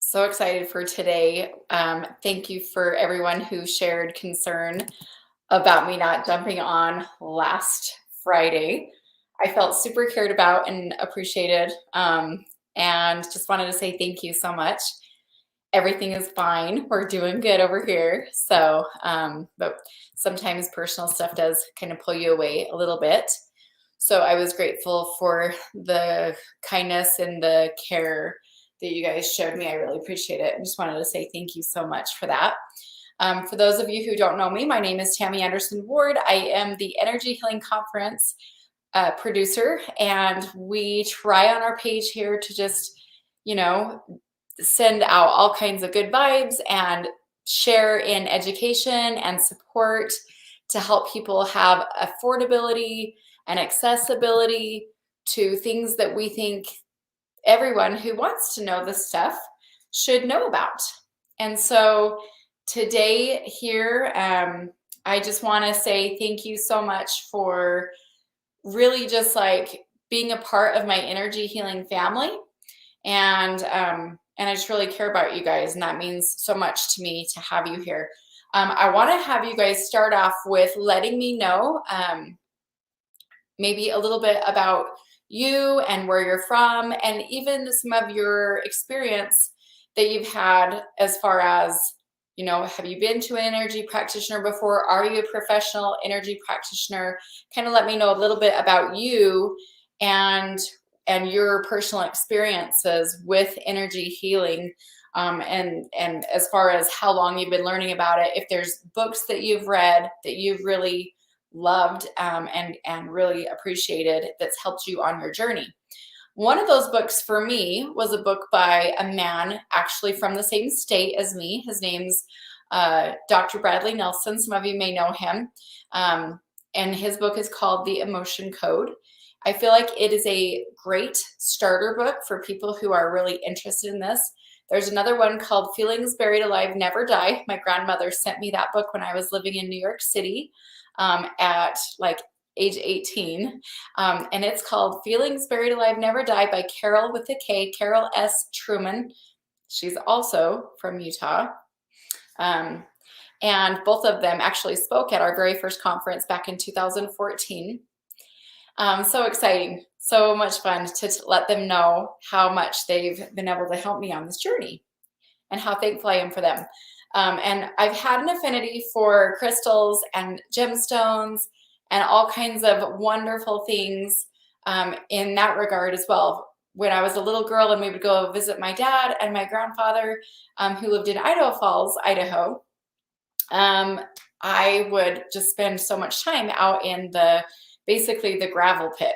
So excited for today. Thank you for everyone who shared concern about me not jumping on last Friday. I felt super cared about and appreciated, and just wanted to say thank you so much. Everything is fine. We're doing good over here. But sometimes personal stuff does kind of pull you away a little bit. So I was grateful for the kindness and the care that you guys showed me. I really appreciate it. I just wanted to say thank you so much for that. For those of you who don't know me, my name is Tammy Anderson Ward. I am the Energy Healing Conference producer, and we try on our page here to just, send out all kinds of good vibes and share in education and support to help people have affordability and accessibility to things that we think everyone who wants to know this stuff should know about. And so today here, I just want to say thank you so much for really just like being a part of my energy healing family. And I just really care about you guys, and that means so much to me to have you here. I want to have you guys start off with letting me know maybe a little bit about you and where you're from, and even some of your experience that you've had as far as, have you been to an energy practitioner before? Are you a professional energy practitioner? Kind of let me know a little bit about you and your personal experiences with energy healing, and as far as how long you've been learning about it. If there's books that you've read that you've really loved and really appreciated that's helped you on your journey. One of those books for me was a book by a man actually from the same state as me. His name's Dr. Bradley Nelson. Some of you may know him. And his book is called The Emotion Code. I feel like it is a great starter book for people who are really interested in this. There's another one called Feelings Buried Alive Never Die. My grandmother sent me that book when I was living in New York City at like age 18. And it's called Feelings Buried Alive Never Die by Carol with a K, Carol S. Truman. She's also from Utah. And both of them actually spoke at our very first conference back in 2014. So exciting, so much fun to let them know how much they've been able to help me on this journey and how thankful I am for them. And I've had an affinity for crystals and gemstones and all kinds of wonderful things in that regard as well. When I was a little girl and we would go visit my dad and my grandfather who lived in Idaho Falls, Idaho, I would just spend so much time out in basically the gravel pit,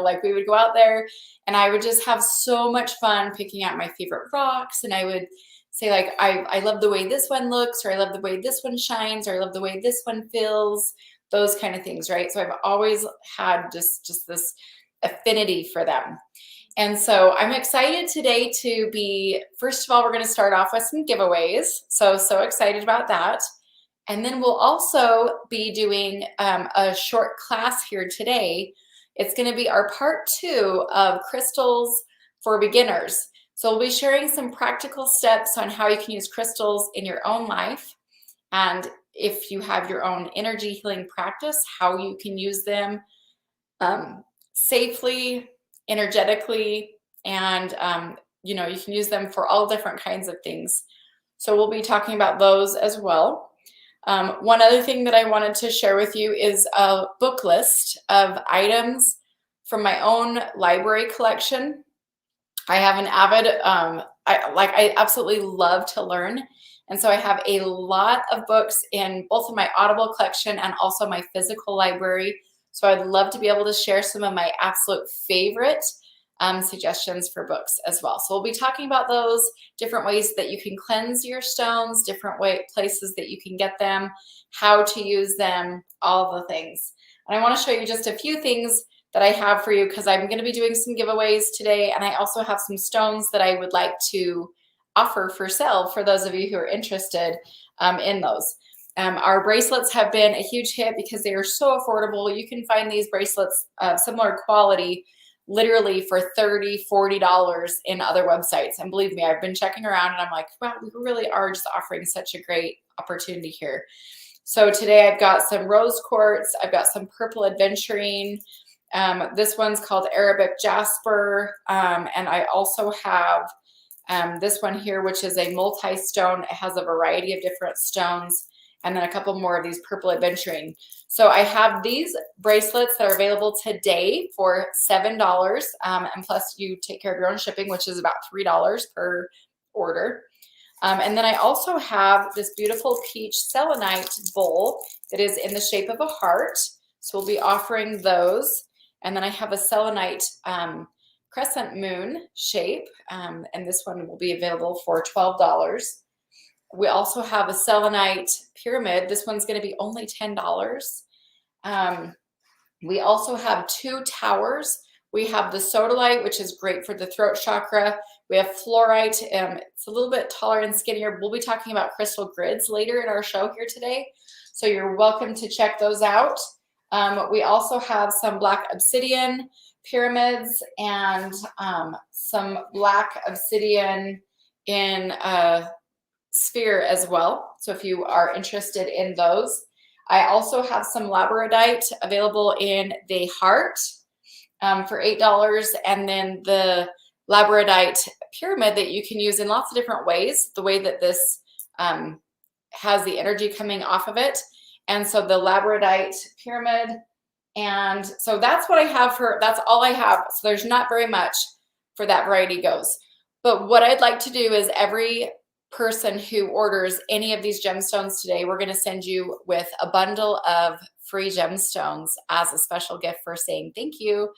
like we would go out there and I would just have so much fun picking out my favorite rocks. And I would say like, I love the way this one looks, or I love the way this one shines, or I love the way this one feels, those kind of things, right? So I've always had just this affinity for them. And so I'm excited today to be, first of all, we're going to start off with some giveaways. So excited about that. And then we'll also be doing a short class here today. It's going to be our part 2 of crystals for beginners. So we'll be sharing some practical steps on how you can use crystals in your own life. And if you have your own energy healing practice, how you can use them safely, energetically, and you can use them for all different kinds of things. So we'll be talking about those as well. One other thing that I wanted to share with you is a book list of items from my own library collection. I have an avid, I absolutely love to learn. And so I have a lot of books in both of my Audible collection and also my physical library. So I'd love to be able to share some of my absolute favorite suggestions for books as well. So we'll be talking about those different ways that you can cleanse your stones, different places that you can get them, how to use them, all the things. And I want to show you just a few things that I have for you because I'm going to be doing some giveaways today. And I also have some stones that I would like to offer for sale for those of you who are interested in those. Our bracelets have been a huge hit because they are so affordable. You can find these bracelets of similar quality literally for $30, $40 in other websites. And believe me, I've been checking around and I'm like, wow, we really are just offering such a great opportunity here. So today I've got some rose quartz. I've got some purple aventurine. This one's called Arabic Jasper. And I also have this one here, which is a multi-stone. It has a variety of different stones, and then a couple more of these purple aventurine. So I have these bracelets that are available today for $7, and plus you take care of your own shipping, which is about $3 per order. And then I also have this beautiful peach selenite bowl that is in the shape of a heart. So we'll be offering those. And then I have a selenite crescent moon shape, and this one will be available for $12. We also have a selenite pyramid. This one's going to be only $10. We also have 2 towers. We have the Sodalite, which is great for the throat chakra. We have Fluorite. It's a little bit taller and skinnier. We'll be talking about crystal grids later in our show here today, so you're welcome to check those out. We also have some black obsidian pyramids and some black obsidian in a sphere as well. So if you are interested in those, I also have some Labradite available in the heart for $8, and then the Labradite pyramid that you can use in lots of different ways, the way that this has the energy coming off of it. And so the Labradite pyramid, and so that's what I have that's all I have. So there's not very much for that variety goes. But what I'd like to do is every person who orders any of these gemstones today, we're going to send you with a bundle of free gemstones as a special gift for saying thank you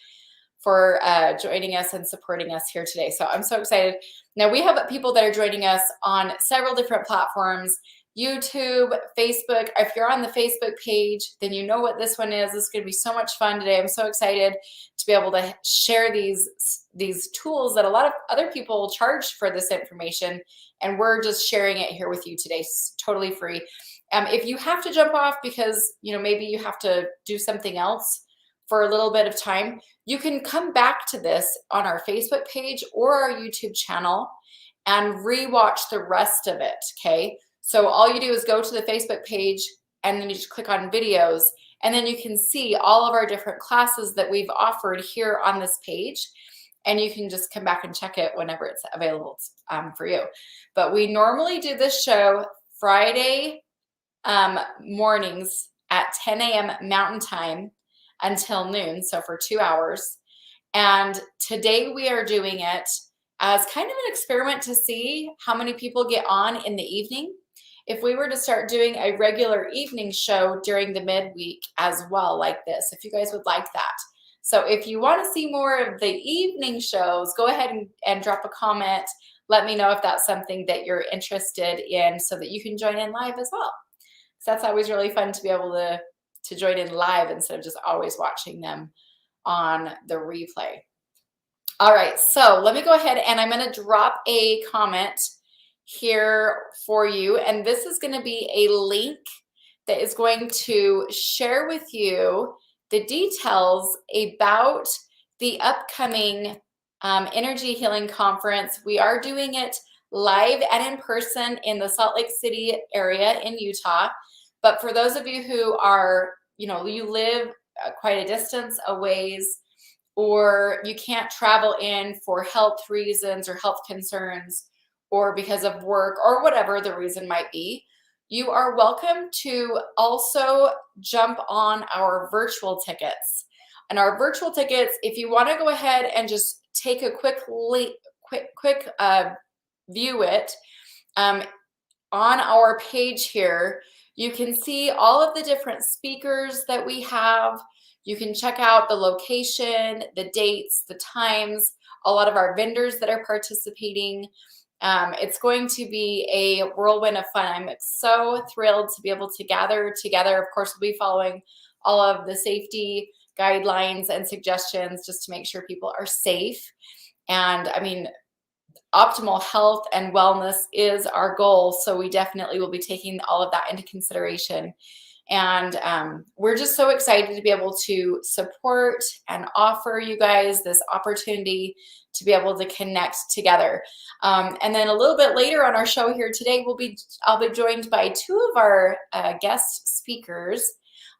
for joining us and supporting us here today. So I'm so excited. Now we have people that are joining us on several different platforms, YouTube, Facebook. If you're on the Facebook page, then you know what this one is. This is going to be so much fun today. I'm so excited to be able to share these tools that a lot of other people charge for this information, and we're just sharing it here with you today. It's totally free. If you have to jump off because maybe you have to do something else for a little bit of time, you can come back to this on our Facebook page or our YouTube channel and rewatch the rest of it. Okay. So all you do is go to the Facebook page and then you just click on videos, and then you can see all of our different classes that we've offered here on this page, and you can just come back and check it whenever it's available for you. But we normally do this show Friday mornings at 10 a.m. Mountain Time until noon, so for 2 hours. And today we are doing it as kind of an experiment to see how many people get on in the evening. If we were to start doing a regular evening show during the midweek as well, like this, if you guys would like that. So if you want to see more of the evening shows, go ahead and drop a comment. Let me know if that's something that you're interested in so that you can join in live as well. So that's always really fun to be able to join in live instead of just always watching them on the replay. All right, so let me go ahead and I'm going to drop a comment here for you. And this is going to be a link that is going to share with you the details about the upcoming Energy Healing Conference. We are doing it live and in person in the Salt Lake City area in Utah. But for those of you who are, you live quite a distance away, or you can't travel in for health reasons or health concerns, or because of work or whatever the reason might be, you are welcome to also jump on our virtual tickets. And our virtual tickets, if you want to go ahead and just take a quick view it on our page here, you can see all of the different speakers that we have. You can check out the location, the dates, the times, a lot of our vendors that are participating. It's going to be a whirlwind of fun. I'm so thrilled to be able to gather together. Of course, we'll be following all of the safety guidelines and suggestions just to make sure people are safe. And I mean, optimal health and wellness is our goal. So we definitely will be taking all of that into consideration. And we're just so excited to be able to support and offer you guys this opportunity to be able to connect together. And then a little bit later on our show here today, I'll be joined by two of our guest speakers,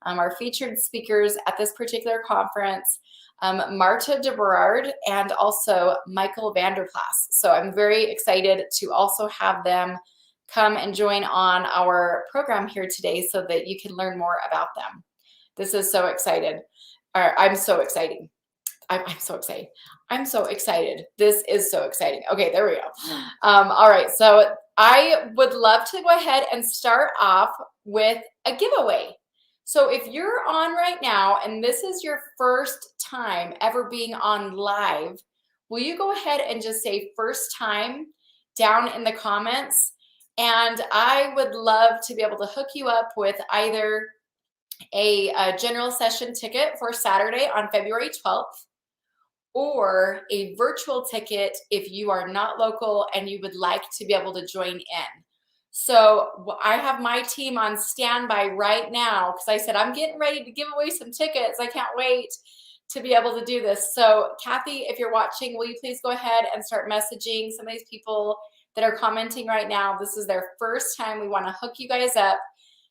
our featured speakers at this particular conference, Marta de Berard and also Michael Vanderplas. So I'm very excited to also have them come and join on our program here today so that you can learn more about them. This is so excited. I'm so excited. I'm so excited. I'm so excited. This is so exciting. Okay, there we go. All right, so I would love to go ahead and start off with a giveaway. So if you're on right now and this is your first time ever being on live, will you go ahead and just say first time down in the comments? And I would love to be able to hook you up with either a general session ticket for Saturday on February 12th, or a virtual ticket if you are not local and you would like to be able to join in. So I have my team on standby right now because I said I'm getting ready to give away some tickets. I can't wait to be able to do this. So Kathy, if you're watching, will you please go ahead and start messaging some of these people that are commenting right now? This is their first time. We want to hook you guys up.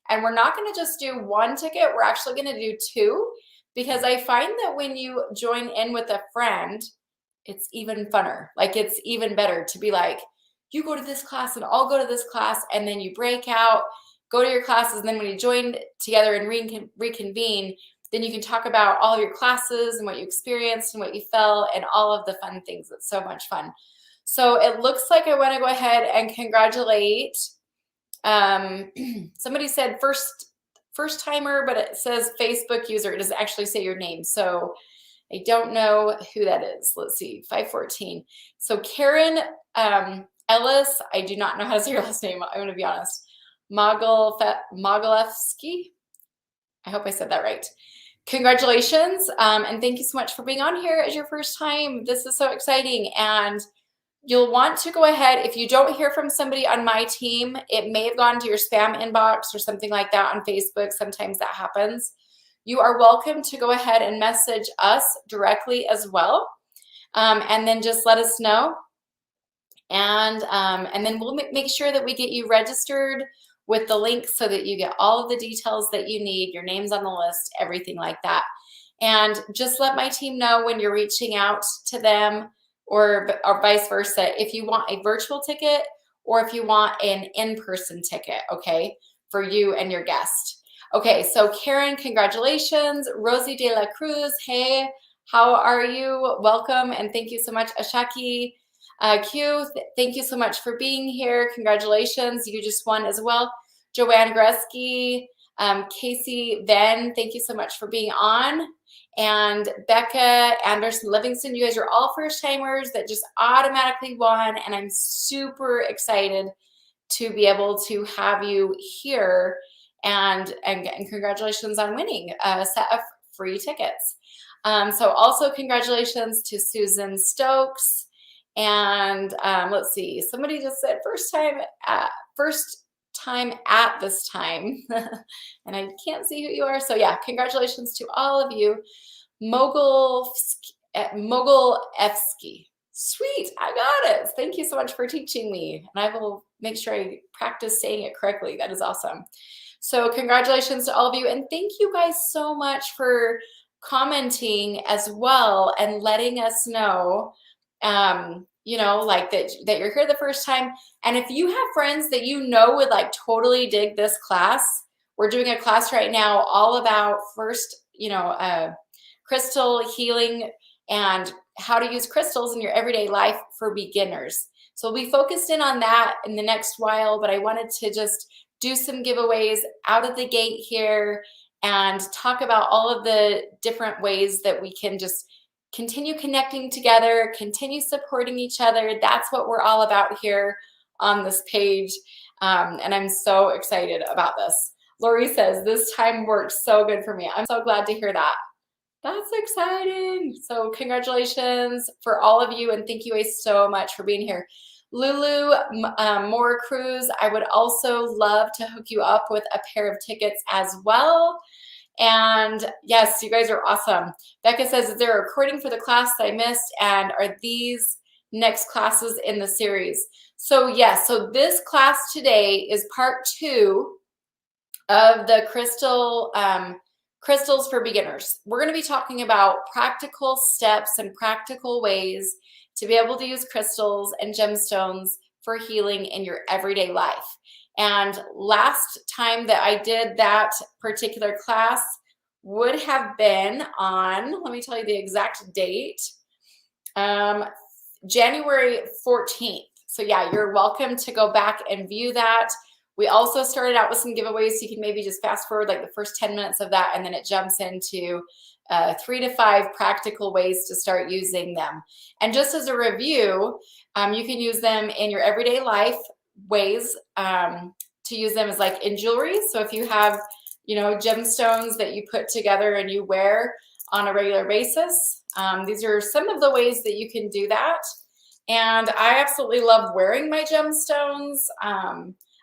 And we're not going to just do one ticket. We're actually going to do two, because I find that when you join in with a friend, it's even funner. Like, it's even better to be like, you go to this class and I'll go to this class, and then you break out, go to your classes, and then when you join together and reconvene, then you can talk about all of your classes and what you experienced and what you felt and all of the fun things. It's so much fun. So it looks like I want to go ahead and congratulate. Somebody said first timer, but it says Facebook user. It doesn't actually say your name. So I don't know who that is. Let's see, 514. So Karen Ellis, I do not know how to say your last name. I'm going to be honest. Mogilevsky. I hope I said that right. Congratulations. And thank you so much for being on here as your first time. This is so exciting. And you'll want to go ahead, if you don't hear from somebody on my team, it may have gone to your spam inbox or something like that on Facebook. Sometimes that happens. You are welcome to go ahead and message us directly as well. And then just let us know. And then we'll make sure that we get you registered with the link so that you get all of the details that you need, your name's on the list, everything like that. And just let my team know when you're reaching out to them, or vice versa, if you want a virtual ticket or if you want an in-person ticket, okay, for you and your guest. Okay, so Karen, congratulations. Rosie de la Cruz, hey, how are you? Welcome, and thank you so much. Ashaki Q, thank you so much for being here. Congratulations, you just won as well. Joanne Gretzky, Casey Venn, thank you so much for being on. And Becca Anderson Livingston, you guys are all first timers that just automatically won. And I'm super excited to be able to have you here. And congratulations on winning a set of free tickets. So also congratulations to Susan Stokes. And let's see, somebody just said first time at this time. And I can't see who you are. So yeah, congratulations to all of you. Mogilevsky. Sweet, I got it. Thank you so much for teaching me. And I will make sure I practice saying it correctly. That is awesome. So congratulations to all of you. And thank you guys so much for commenting as well and letting us know, you know, like that you're here the first time. And if you have friends that you know would like totally dig this class, we're doing a class right now all about crystal healing and how to use crystals in your everyday life for beginners. So we focused in on that in the next while, but I wanted to just do some giveaways out of the gate here and talk about all of the different ways that we can just continue connecting together, continue supporting each other. That's what we're all about here on this page. And I'm so excited about this. Lori says, this time worked so good for me. I'm so glad to hear that. That's exciting. So congratulations for all of you. And thank you guys so much for being here. Lulu, more cruise. I would also love to hook you up with a pair of tickets as well. And yes, you guys are awesome. Becca says, is there a recording for the class that I missed? And are these next classes in the series? So yes, so this class today is part 2 of the crystals for beginners. We're going to be talking about practical steps and practical ways to be able to use crystals and gemstones for healing in your everyday life. And last time that I did that particular class would have been on, let me tell you the exact date, January 14th. So yeah, you're welcome to go back and view that. We also started out with some giveaways, so you can maybe just fast forward like the first 10 minutes of that, and then it jumps into 3 to 5 practical ways to start using them. And just as a review, you can use them in your everyday life ways to use them as like in jewelry. So if you have, you know, gemstones that you put together and you wear on a regular basis, these are some of the ways that you can do that. And I absolutely love wearing my gemstones.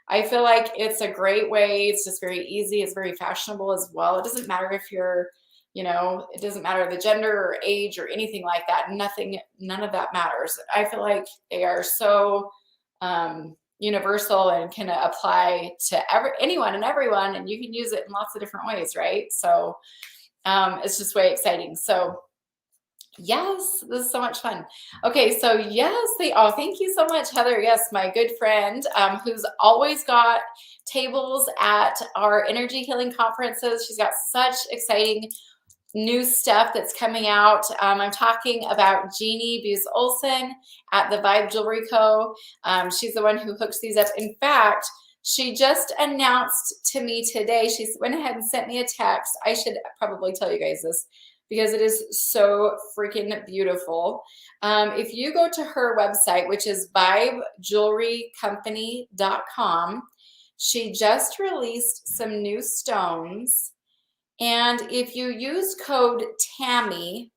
I feel like it's a great way. It's just very easy. It's very fashionable as well. It doesn't matter if you're, you know, it doesn't matter the gender or age or anything like that. None of that matters. I feel like they are so universal and can apply to anyone and everyone, and you can use it in lots of different ways, right? So it's just way exciting. So yes, this is so much fun. Okay, so yes, thank you so much, Heather. Yes, my good friend who's always got tables at our energy healing conferences. She's got such exciting new stuff that's coming out. I'm talking about Jeannie Buse-Olson at the Vibe Jewelry Co. She's the one who hooks these up. In fact, she just announced to me today, she went ahead and sent me a text. I should probably tell you guys this, because it is so freaking beautiful. If you go to her website, which is vibejewelrycompany.com, she just released some new stones. And if you use code TAMMY,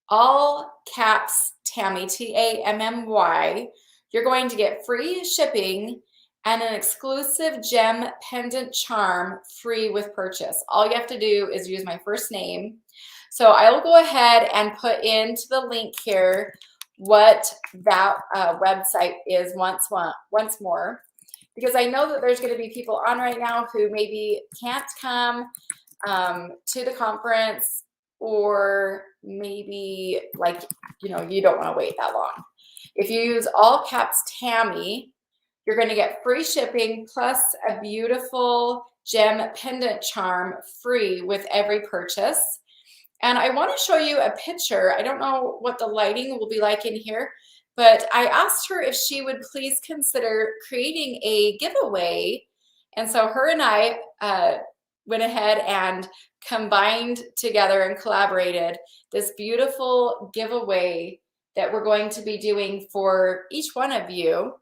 all caps TAMMY, TAMMY, you're going to get free shipping and an exclusive gem pendant charm free with purchase. All you have to do is use my first name. So I will go ahead and put into the link here what that website is once more, because I know that there's going to be people on right now who maybe can't come to the conference, or maybe like, you know, you don't want to wait that long. If you use all caps TAMMY, you're going to get free shipping plus a beautiful gem pendant charm free with every purchase. And I want to show you a picture. I don't know what the lighting will be like in here, but I asked her if she would please consider creating a giveaway. And so her and I went ahead and combined together and collaborated this beautiful giveaway that we're going to be doing for each one of you.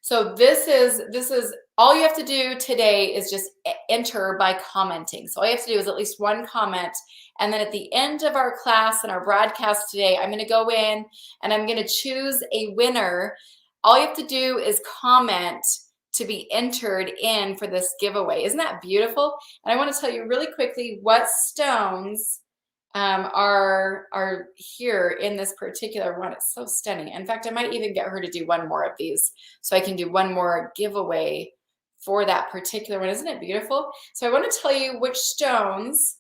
So this is all you have to do today is just enter by commenting. So all you have to do is at least one comment. And then at the end of our class and our broadcast today, I'm going to go in and I'm going to choose a winner. All you have to do is comment to be entered in for this giveaway. Isn't that beautiful? And I want to tell you really quickly what stones are here in this particular one. It's so stunning. In fact, I might even get her to do one more of these so I can do one more giveaway for that particular one. Isn't it beautiful? So I want to tell you which stones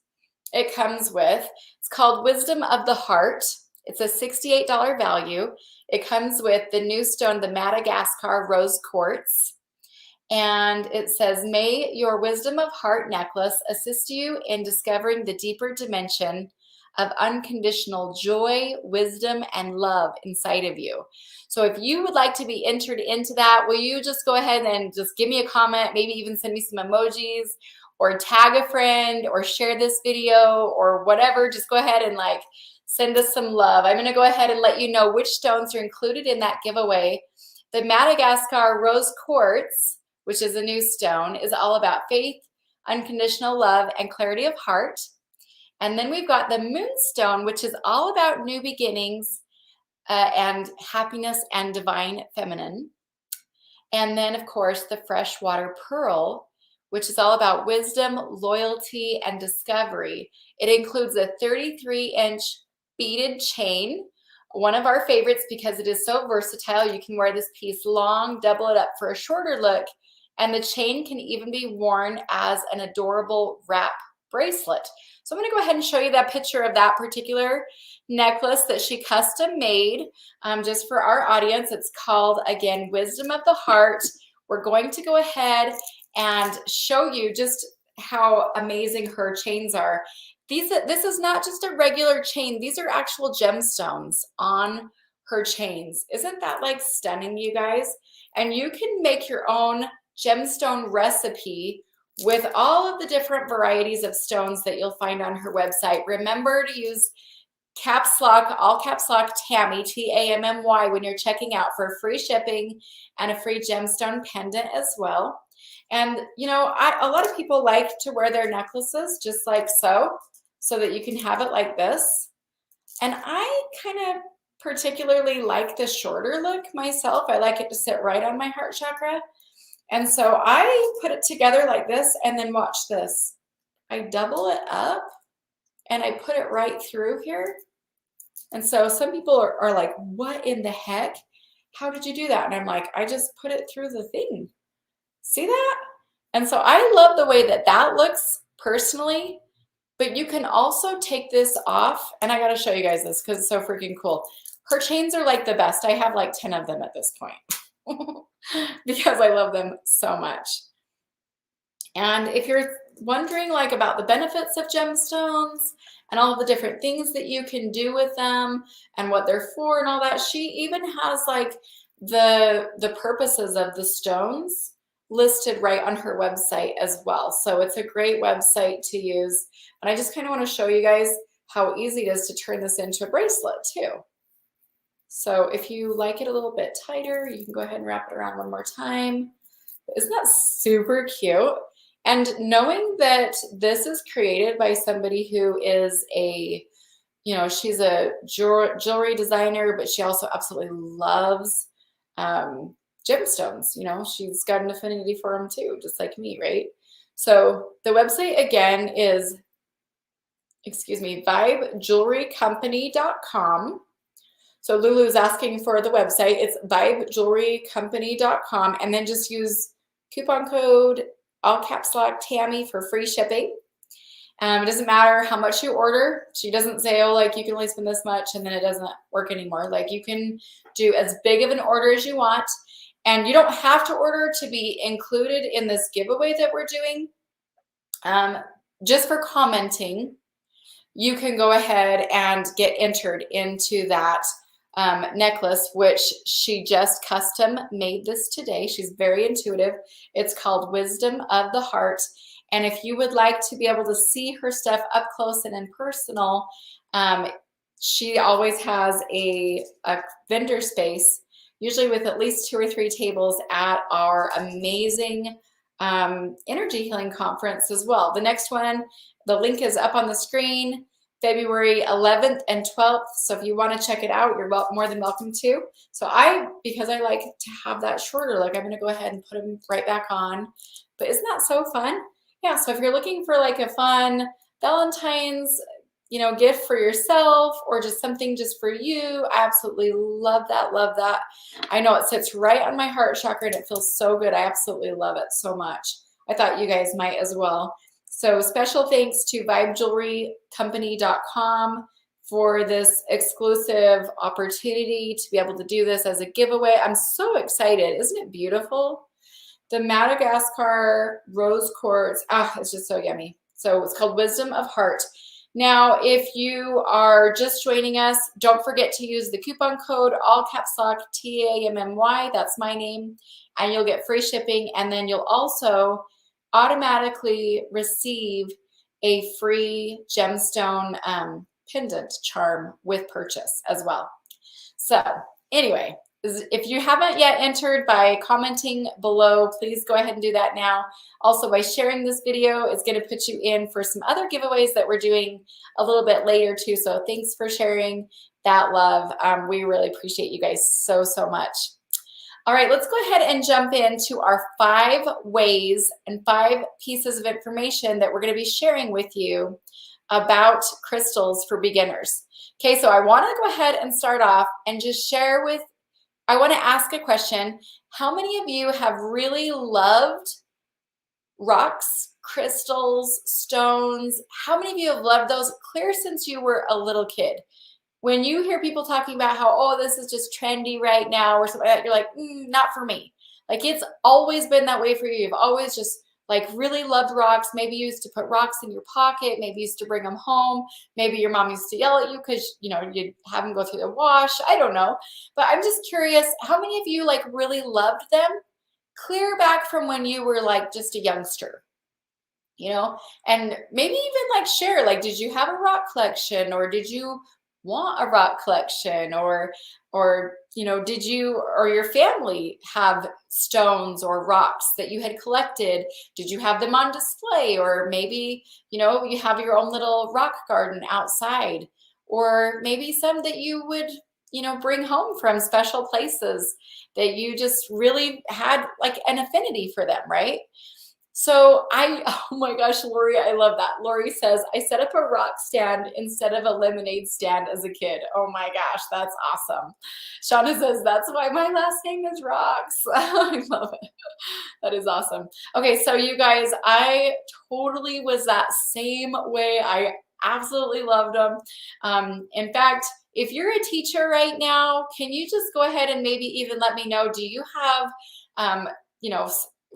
it comes with. It's called Wisdom of the Heart. It's a $68 value. It comes with the new stone, the Madagascar Rose Quartz. And it says, may your Wisdom of Heart necklace assist you in discovering the deeper dimension of unconditional joy, wisdom, and love inside of you. So if you would like to be entered into that, will you just go ahead and just give me a comment, maybe even send me some emojis, or tag a friend, or share this video, or whatever. Just go ahead and like send us some love. I'm going to go ahead and let you know which stones are included in that giveaway. The Madagascar Rose Quartz, which is a new stone, is all about faith, unconditional love, and clarity of heart. And then we've got the Moonstone, which is all about new beginnings, and happiness and divine feminine. And then, of course, the Freshwater Pearl, which is all about wisdom, loyalty, and discovery. It includes a 33-inch beaded chain, one of our favorites because it is so versatile. You can wear this piece long, double it up for a shorter look, and the chain can even be worn as an adorable wrap bracelet. So I'm going to go ahead and show you that picture of that particular necklace that she custom made just for our audience. It's called, again, Wisdom of the Heart. We're going to go ahead and show you just how amazing her chains are. This is not just a regular chain. These are actual gemstones on her chains. Isn't that like stunning, you guys? And you can make your own gemstone recipe with all of the different varieties of stones that you'll find on her website. Remember to use caps lock, all caps lock, Tammy, T-A-M-M-Y, when you're checking out for free shipping and a free gemstone pendant as well. And, you know, a lot of people like to wear their necklaces just like so that you can have it like this. And I kind of particularly like the shorter look myself. I like it to sit right on my heart chakra. And so I put it together like this, and then watch this. I double it up and I put it right through here. And so some people are like, what in the heck? How did you do that? And I'm like, I just put it through the thing. See that? And so I love the way that that looks personally, but you can also take this off. And I got to show you guys this because it's so freaking cool. Her chains are like the best. I have like 10 of them at this point. Because I love them so much. And if you're wondering like about the benefits of gemstones and all of the different things that you can do with them and what they're for and all that, she even has like the purposes of the stones listed right on her website as well. So it's a great website to use. And I just kind of want to show you guys how easy it is to turn this into a bracelet too. So if you like it a little bit tighter, you can go ahead and wrap it around one more time. Isn't that super cute? And knowing that this is created by somebody who is a, you know, she's a jewelry designer, but she also absolutely loves gemstones. You know, she's got an affinity for them too, just like me, right? So the website again is, vibejewelrycompany.com. So Lulu's asking for the website. It's vibejewelrycompany.com, and then just use coupon code all caps lock Tammy for free shipping. It doesn't matter how much you order. She doesn't say, oh, like you can only spend this much and then it doesn't work anymore. Like you can do as big of an order as you want, and you don't have to order to be included in this giveaway that we're doing. Just for commenting, you can go ahead and get entered into that necklace, which she just custom made this today. She's very intuitive. It's called Wisdom of the Heart. And if you would like to be able to see her stuff up close and in personal, she always has a vendor space, usually with at least 2 or 3 tables at our amazing energy healing conference as well. The next one, the link is up on the screen. February 11th and 12th. So if you want to check it out, you're more than welcome to. So because I like to have that shorter look, I'm going to go ahead and put them right back on. But isn't that so fun? Yeah. So if you're looking for like a fun Valentine's, you know, gift for yourself or just something just for you, I absolutely love that. Love that. I know it sits right on my heart chakra and it feels so good. I absolutely love it so much. I thought you guys might as well. So special thanks to vibejewelrycompany.com for this exclusive opportunity to be able to do this as a giveaway. I'm so excited. Isn't it beautiful? The Madagascar rose quartz. It's just so yummy. So it's called Wisdom of Heart. Now, if you are just joining us, don't forget to use the coupon code all caps lock TAMMY. That's my name. And you'll get free shipping. And then you'll also automatically receive a free gemstone pendant charm with purchase as well. So anyway, if you haven't yet entered by commenting below, please go ahead and do that now. Also, by sharing this video, it's going to put you in for some other giveaways that we're doing a little bit later too. So thanks for sharing. that love. We really appreciate you guys so, so much. All right, let's go ahead and jump into our 5 ways and 5 pieces of information that we're going to be sharing with you about crystals for beginners. Okay, so I want to go ahead and start off and just share with, I want to ask a question. How many of you have really loved rocks, crystals, stones? How many of you have loved those clear since you were a little kid? When you hear people talking about how, oh, this is just trendy right now or something like that, you're like, not for me. Like, it's always been that way for you. You've always just like really loved rocks. Maybe you used to put rocks in your pocket. Maybe you used to bring them home. Maybe your mom used to yell at you because, you know, you'd have them go through the wash. I don't know. But I'm just curious, how many of you like really loved them clear back from when you were like just a youngster? You know, and maybe even like share, like, did you have a rock collection, or did you want a rock collection, or you know, did you or your family have stones or rocks that you had collected? Did you have them on display? Or maybe, you know, you have your own little rock garden outside, or maybe some that you would, you know, bring home from special places that you just really had like an affinity for them, right? So oh my gosh, Lori, I love that. Lori says, I set up a rock stand instead of a lemonade stand as a kid. Oh my gosh, that's awesome. Shauna says, that's why my last name is Rocks. I love it. That is awesome. Okay, so you guys, I totally was that same way. I absolutely loved them. In fact, if you're a teacher right now, can you just go ahead and maybe even let me know, do you have, you know,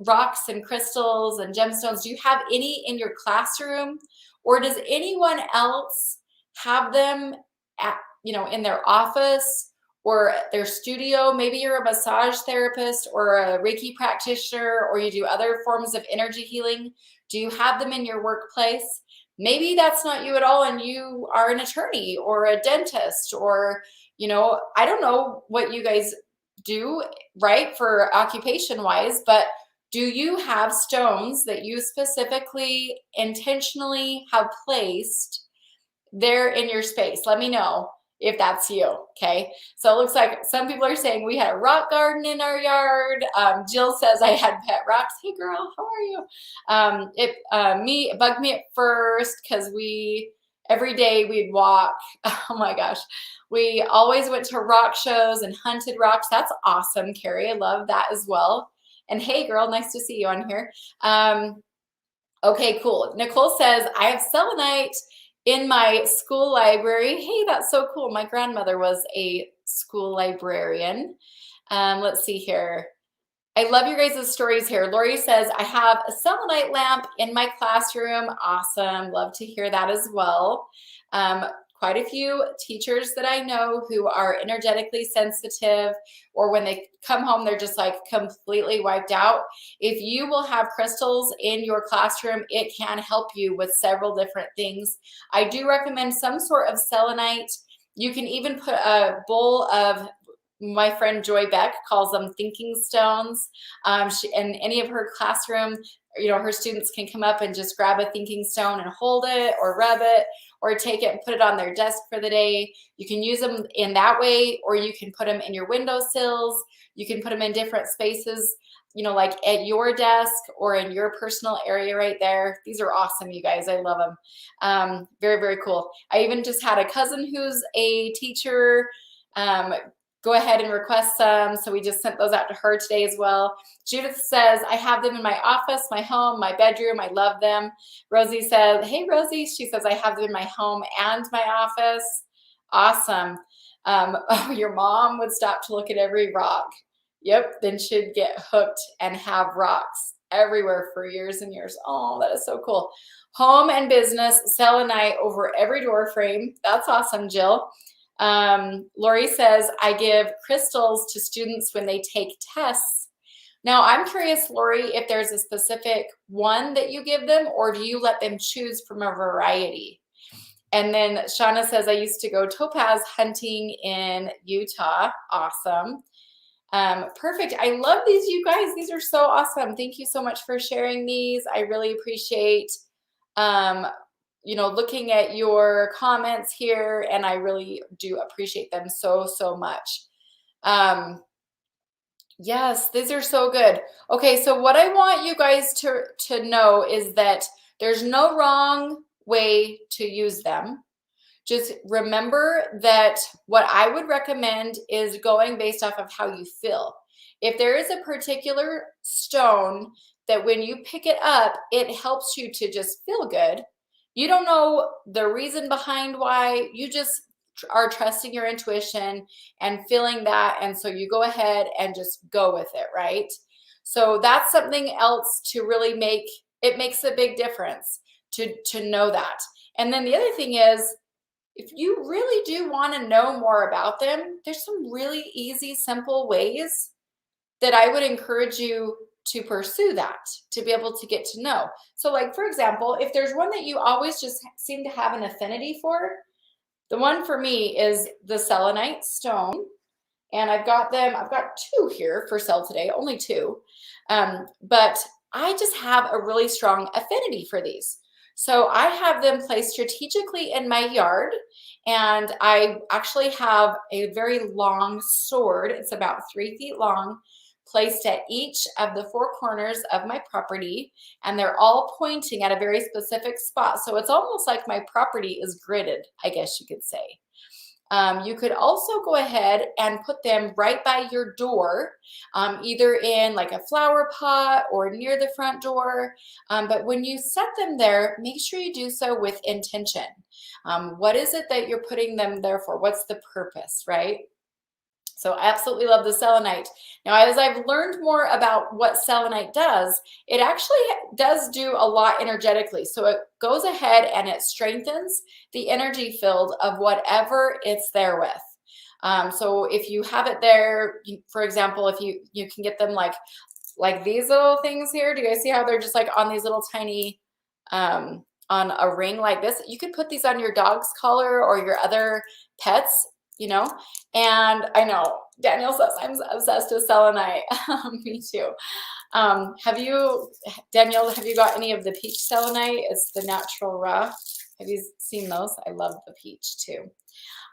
rocks and crystals and gemstones? Do you have any in your classroom, or does anyone else have them at, you know, in their office or their studio? Maybe you're a massage therapist or a Reiki practitioner, or you do other forms of energy healing. Do you have them in your workplace? Maybe that's not you at all, and you are an attorney or a dentist, or, you know, I don't know what you guys do, right, for occupation wise, but do you have stones that you specifically intentionally have placed there in your space? Let me know if that's you, okay? So it looks like some people are saying we had a rock garden in our yard. Jill says I had pet rocks. Hey girl, how are you? It bugged me at first because every day we'd walk. Oh my gosh. We always went to rock shows and hunted rocks. That's awesome, Carrie. I love that as well. And hey, girl, nice to see you on here. Okay, cool. Nicole says, I have selenite in my school library. Hey, that's so cool. My grandmother was a school librarian. Let's see here. I love your guys' stories here. Lori says, I have a selenite lamp in my classroom. Awesome. Love to hear that as well. Quite a few teachers that I know who are energetically sensitive, or when they come home, they're just like completely wiped out. If you will have crystals in your classroom, it can help you with several different things. I do recommend some sort of selenite. You can even put a bowl of, my friend Joy Beck calls them thinking stones. In any of her classroom, you know, her students can come up and just grab a thinking stone and hold it or rub it, or take it and put it on their desk for the day. You can use them in that way, or you can put them in your windowsills. You can put them in different spaces, you know, like at your desk or in your personal area right there. These are awesome, you guys. I love them. Very, very cool. I even just had a cousin who's a teacher go ahead and request some. So we just sent those out to her today as well. Judith says, I have them in my office, my home, my bedroom. I love them. Rosie says, hey, Rosie. She says, I have them in my home and my office. Awesome. Oh, your mom would stop to look at every rock. Yep. Then she'd get hooked and have rocks everywhere for years and years. Oh, that is so cool. Home and business, selenite over every door frame. That's awesome, Jill. Lori says, I give crystals to students when they take tests. Now, I'm curious, Lori, if there's a specific one that you give them, or do you let them choose from a variety? And then Shauna says, I used to go topaz hunting in Utah. Awesome. Perfect. I love these, you guys. These are so awesome. Thank you so much for sharing these. I really appreciate looking at your comments here, and I really do appreciate them so, so much. Yes, these are so good. Okay, so what I want you guys to know is that there's no wrong way to use them. Just remember that what I would recommend is going based off of how you feel. If there is a particular stone that when you pick it up, it helps you to just feel good. You don't know the reason behind why, you just are trusting your intuition and feeling that. And so you go ahead and just go with it, right? So that's something else to really makes a big difference to know that. And then the other thing is, if you really do want to know more about them, there's some really easy, simple ways that I would encourage you to pursue that, to be able to get to know. So like, for example, if there's one that you always just seem to have an affinity for, the one for me is the selenite stone. And I've got 2 here for sale today, only 2. But I just have a really strong affinity for these. So I have them placed strategically in my yard, and I actually have a very long sword. It's about 3 feet long, placed at each of the 4 corners of my property, and they're all pointing at a very specific spot. So it's almost like my property is gridded, I guess you could say. You could also go ahead and put them right by your door, either in like a flower pot or near the front door. But when you set them there, make sure you do so with intention. What is it that you're putting them there for? What's the purpose, right? So I absolutely love the selenite. Now, as I've learned more about what selenite does, it actually does do a lot energetically. So it goes ahead and it strengthens the energy field of whatever it's there with. So if you have it there, for example, if you can get them like these little things here. Do you guys see how they're just like on these little tiny, on a ring like this? You could put these on your dog's collar or your other pets, and I know Daniel says I'm obsessed with selenite. Me too. Daniel, have you got any of the peach selenite? It's the natural raw. Have you seen those? I love the peach too.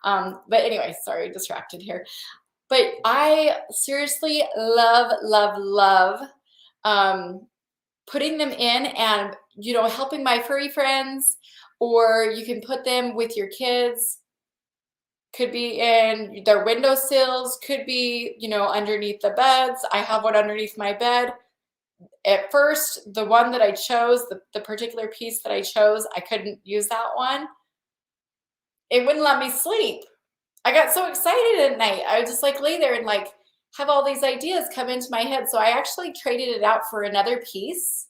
But anyway, sorry, distracted here. But I seriously love, love, love putting them in and, helping my furry friends, or you can put them with your kids. Could be in their windowsills, could be, underneath the beds. I have one underneath my bed. At first, the one that I chose, the particular piece that I chose, I couldn't use that one. It wouldn't let me sleep. I got so excited at night. I would just lay there and have all these ideas come into my head. So I actually traded it out for another piece,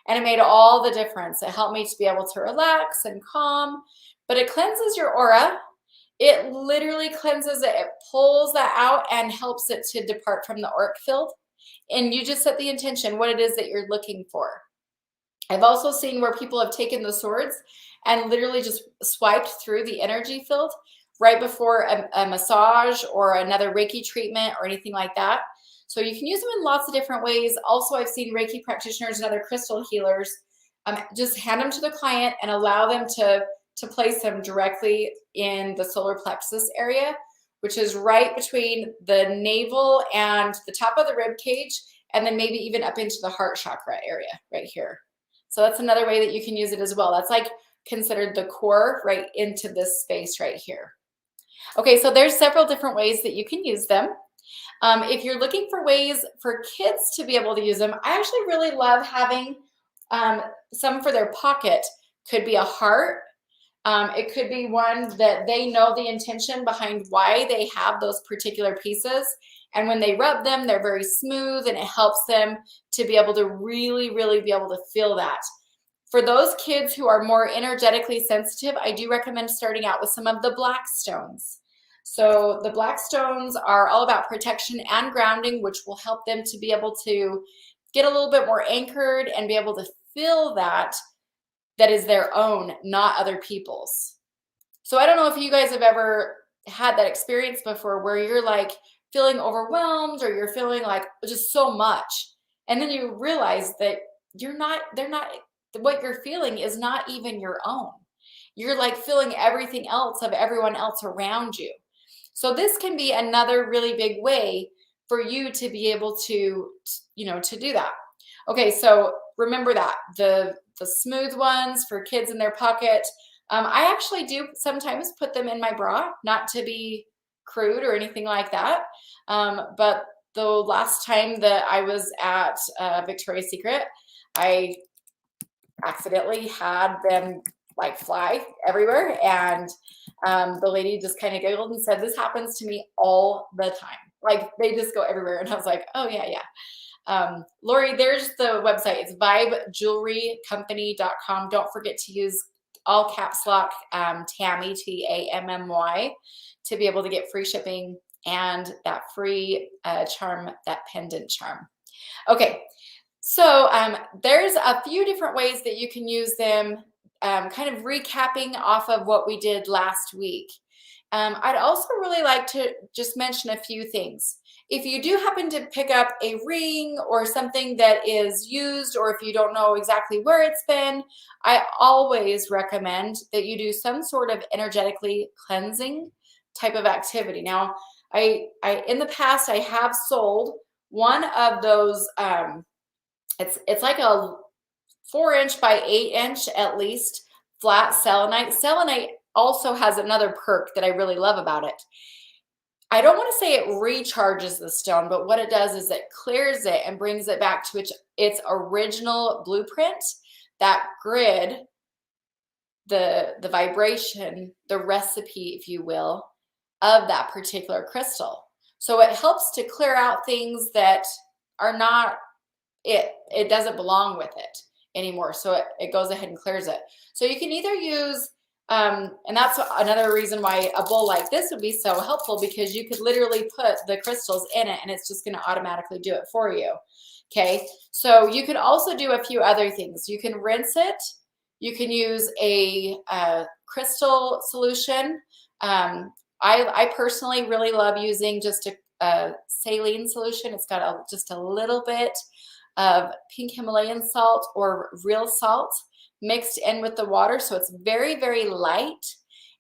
and it made all the difference. It helped me to be able to relax and calm, but it cleanses your aura. It literally cleanses it. It pulls that out and helps it to depart from the auric field. And you just set the intention, what it is that you're looking for. I've also seen where people have taken the swords and literally just swiped through the energy field right before a massage or another Reiki treatment or anything like that. So you can use them in lots of different ways. Also, I've seen Reiki practitioners and other crystal healers just hand them to the client and allow them to place them directly in the solar plexus area, which is right between the navel and the top of the rib cage, and then maybe even up into the heart chakra area right here. So that's another way that you can use it as well. That's considered the core right into this space right here. Okay, so there's several different ways that you can use them. If you're looking for ways for kids to be able to use them, I actually really love having some for their pocket. Could be a heart. It could be one that they know the intention behind why they have those particular pieces. And when they rub them, they're very smooth, and it helps them to be able to really, really be able to feel that. For those kids who are more energetically sensitive, I do recommend starting out with some of the black stones. So the black stones are all about protection and grounding, which will help them to be able to get a little bit more anchored and be able to feel that is their own, not other people's. So I don't know if you guys have ever had that experience before where you're feeling overwhelmed, or you're feeling just so much. And then you realize that what you're feeling is not even your own. you're like feeling everything else of everyone else around you. So this can be another really big way for you to be able to, to do that. Okay, so remember that the smooth ones for kids in their pocket. I actually do sometimes put them in my bra, not to be crude or anything like that. But the last time that I was at Victoria's Secret, I accidentally had them like fly everywhere. And the lady just kind of giggled and said, this happens to me all the time. Like they just go everywhere. And I was like, oh yeah, yeah. Lori, there's the website. It's vibejewelrycompany.com. Don't forget to use all caps lock Tammy, Tammy, to be able to get free shipping and that free charm, that pendant charm. Okay, so there's a few different ways that you can use them, kind of recapping off of what we did last week. I'd also really like to just mention a few things. If you do happen to pick up a ring or something that is used, or if you don't know exactly where it's been, I always recommend that you do some sort of energetically cleansing type of activity. Now, I in the past, I have sold one of those, it's like a 4-inch by 8-inch at least flat selenite. Selenite also has another perk that I really love about it. I don't want to say it recharges the stone, but what it does is it clears it and brings it back to its original blueprint, that grid, the vibration, the recipe, if you will, of that particular crystal. So it helps to clear out things that are not it doesn't belong with it anymore. So it goes ahead and clears it. So you can either use and that's another reason why a bowl like this would be so helpful, because you could literally put the crystals in it and it's just going to automatically do it for you. Okay, so you could also do a few other things. You can rinse it. You can use a crystal solution. I personally really love using just a saline solution. It's got just a little bit of pink Himalayan salt or real salt mixed in with the water, so it's very, very light.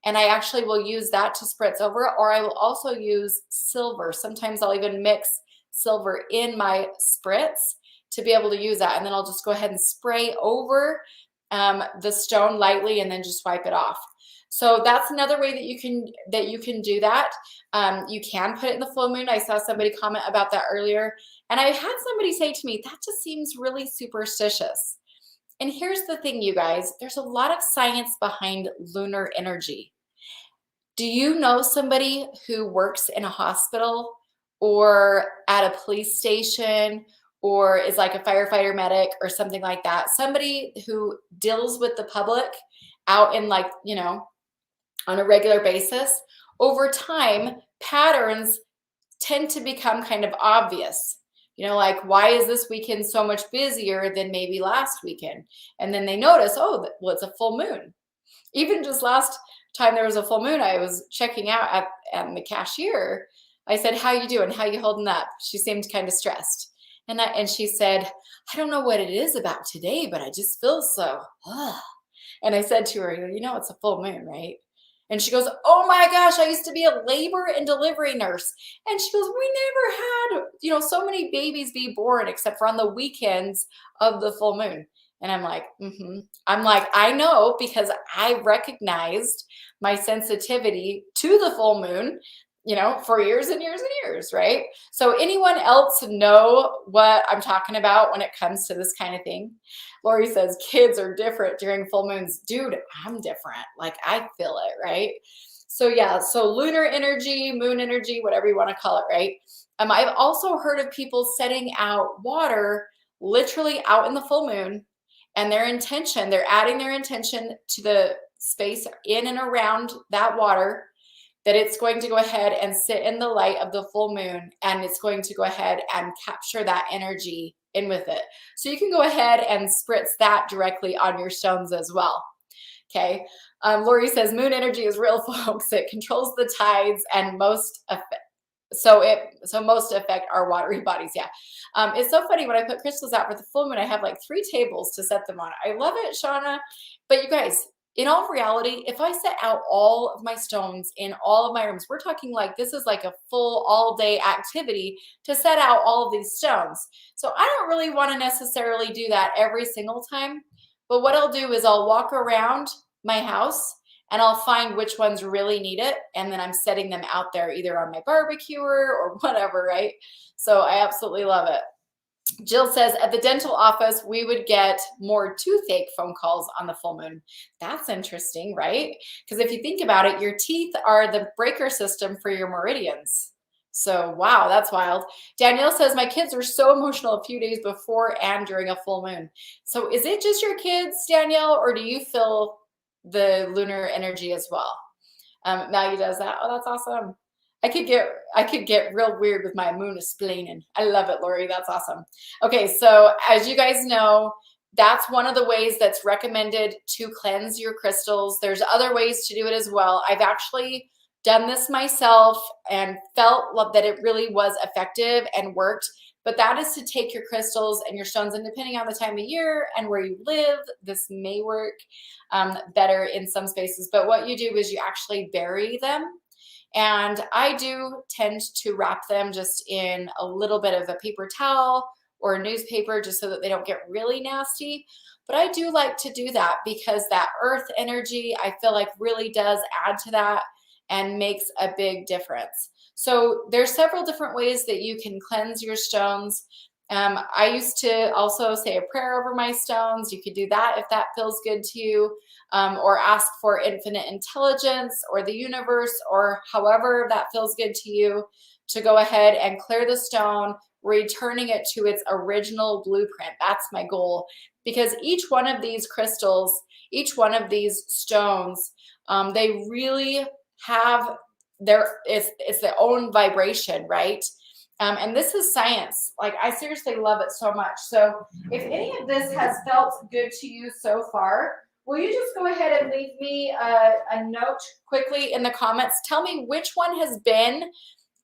And I actually will use that to spritz over, or I will also use silver. Sometimes I'll even mix silver in my spritz to be able to use that, and then I'll just go ahead and spray over the stone lightly and then just wipe it off. So that's another way that you can do that. You can put it in the full moon. I saw somebody comment about that earlier, and I had somebody say to me, that just seems really superstitious. And here's the thing, you guys, there's a lot of science behind lunar energy. Do you know somebody who works in a hospital or at a police station or is like a firefighter medic or something like that? Somebody who deals with the public out in, like, on a regular basis. Over time, patterns tend to become kind of obvious. Like, why is this weekend so much busier than maybe last weekend? And then they notice, oh, well, it's a full moon. Even just last time there was a full moon, I was checking out at the cashier. I said, how you doing? How you holding up? She seemed kind of stressed. And she said, I don't know what it is about today, but I just feel so, And I said to her, it's a full moon, right? And she goes, oh my gosh, I used to be a labor and delivery nurse. And she goes, we never had, so many babies be born except for on the weekends of the full moon. And I'm like, I'm like, I know, because I recognized my sensitivity to the full moon, for years and years and years, right? So anyone else know what I'm talking about when it comes to this kind of thing? Lori says, kids are different during full moons. Dude, I'm different. Like, I feel it, right? So yeah, so lunar energy, moon energy, whatever you want to call it, right? I've also heard of people setting out water literally out in the full moon, and they're adding their intention to the space in and around that water, that it's going to go ahead and sit in the light of the full moon, and it's going to go ahead and capture that energy in with it. So you can go ahead and spritz that directly on your stones as well. Okay. Lori says, moon energy is real, folks. It controls the tides and most affect our watery bodies. Yeah. It's so funny when I put crystals out for the full moon, I have like 3 tables to set them on. I love it, Shauna. But you guys, in all reality, if I set out all of my stones in all of my rooms, we're talking like this is like a full all day activity to set out all of these stones. So I don't really want to necessarily do that every single time. But what I'll do is I'll walk around my house and I'll find which ones really need it. And then I'm setting them out there either on my barbecuer or whatever, right? So I absolutely love it. Jill says, at the dental office, we would get more toothache phone calls on the full moon. That's interesting, right? Because if you think about it, your teeth are the breaker system for your meridians. So, wow, that's wild. Danielle says, my kids are so emotional a few days before and during a full moon. So is it just your kids, Danielle, or do you feel the lunar energy as well? Maggie does that. Oh, that's awesome. I could get real weird with my moon explaining. I love it, Lori. That's awesome. Okay, so as you guys know, that's one of the ways that's recommended to cleanse your crystals. There's other ways to do it as well. I've actually done this myself and felt that it really was effective and worked. But that is to take your crystals and your stones, and depending on the time of year and where you live, this may work better in some spaces. But what you do is you actually bury them. And I do tend to wrap them just in a little bit of a paper towel or a newspaper just so that they don't get really nasty. But I do like to do that because that earth energy, I feel like really does add to that and makes a big difference. So there's several different ways that you can cleanse your stones. I used to also say a prayer over my stones. You could do that if that feels good to you, or ask for infinite intelligence or the universe or however that feels good to you to go ahead and clear the stone, returning it to its original blueprint. That's my goal, because each one of these crystals, each one of these stones, they really have it's their own vibration, right? And this is science. Like, I seriously love it so much. So if any of this has felt good to you so far, will you just go ahead and leave me a note quickly in the comments? Tell me which one has been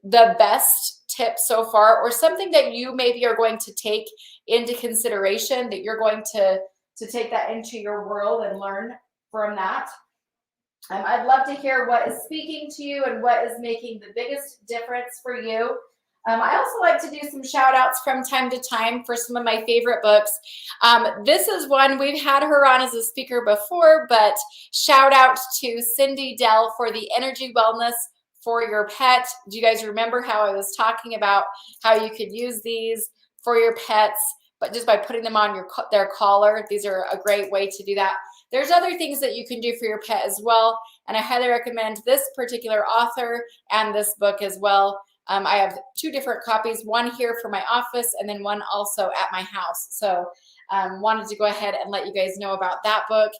the best tip so far, or something that you maybe are going to take into consideration, that you're going to take that into your world and learn from that. I'd love to hear what is speaking to you and what is making the biggest difference for you. I also like to do some shout outs from time to time for some of my favorite books. This is one, we've had her on as a speaker before, but shout out to Cindy Dell for the Energy Wellness for Your Pet. Do you guys remember how I was talking about how you could use these for your pets, but just by putting them on their collar? These are a great way to do that. There's other things that you can do for your pet as well, and I highly recommend this particular author and this book as well. I have two different copies, one here for my office and then one also at my house. So wanted to go ahead and let you guys know about that book.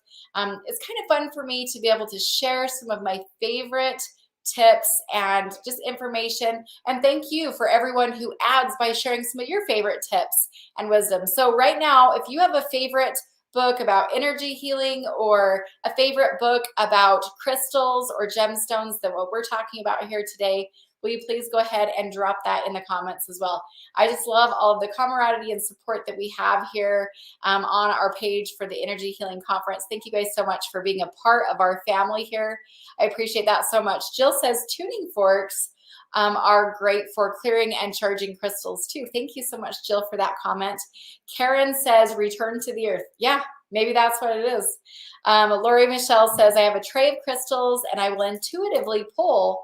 It's kind of fun for me to be able to share some of my favorite tips and just information. And thank you for everyone who adds by sharing some of your favorite tips and wisdom. So right now, if you have a favorite book about energy healing or a favorite book about crystals or gemstones, that what we're talking about here today, will you please go ahead and drop that in the comments as well? I just love all of the camaraderie and support that we have here on our page for the Energy Healing Conference. Thank you guys so much for being a part of our family here. I appreciate that so much. Jill says tuning forks are great for clearing and charging crystals too. Thank you so much, Jill, for that comment. Karen says return to the earth. Yeah, maybe that's what it is. Lori Michelle says I have a tray of crystals and I will intuitively pull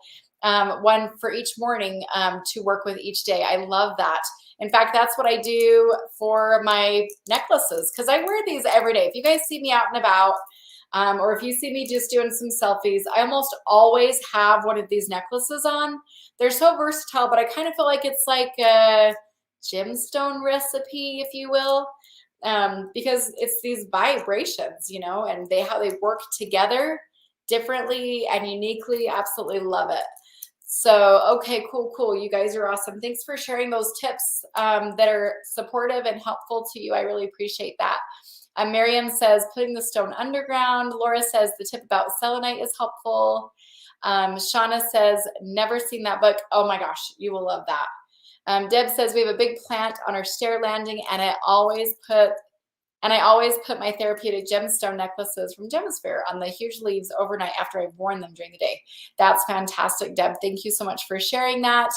one for each morning to work with each day. I love that. In fact, that's what I do for my necklaces, because I wear these every day. If you guys see me out and about, or if you see me just doing some selfies, I almost always have one of these necklaces on. They're so versatile, but I kind of feel like it's like a gemstone recipe, if you will, because it's these vibrations, you know, and how they work together differently and uniquely. Absolutely love it. So, okay, cool. You guys are awesome. Thanks for sharing those tips that are supportive and helpful to you. I really appreciate that. Miriam says putting the stone underground. Laura says the tip about selenite is helpful. Shauna says never seen that book. Oh my gosh, you will love that. Deb says we have a big plant on our stair landing and I always put And I always put my therapeutic gemstone necklaces from Gemisphere on the huge leaves overnight after I've worn them during the day. That's fantastic, Deb. Thank you so much for sharing that.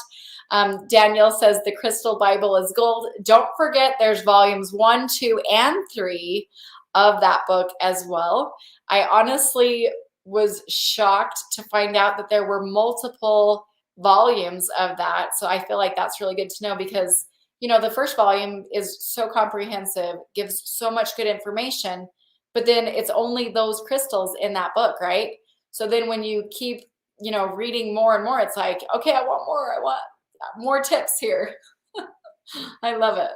Danielle says the Crystal Bible is gold. Don't forget there's volumes 1, 2, and 3 of that book as well. I honestly was shocked to find out that there were multiple volumes of that. So I feel like that's really good to know because, you know, the first volume is so comprehensive, gives so much good information, but then it's only those crystals in that book, right? So then when you keep, you know, reading more and more, it's like, okay, I want more. I want more tips here. I love it.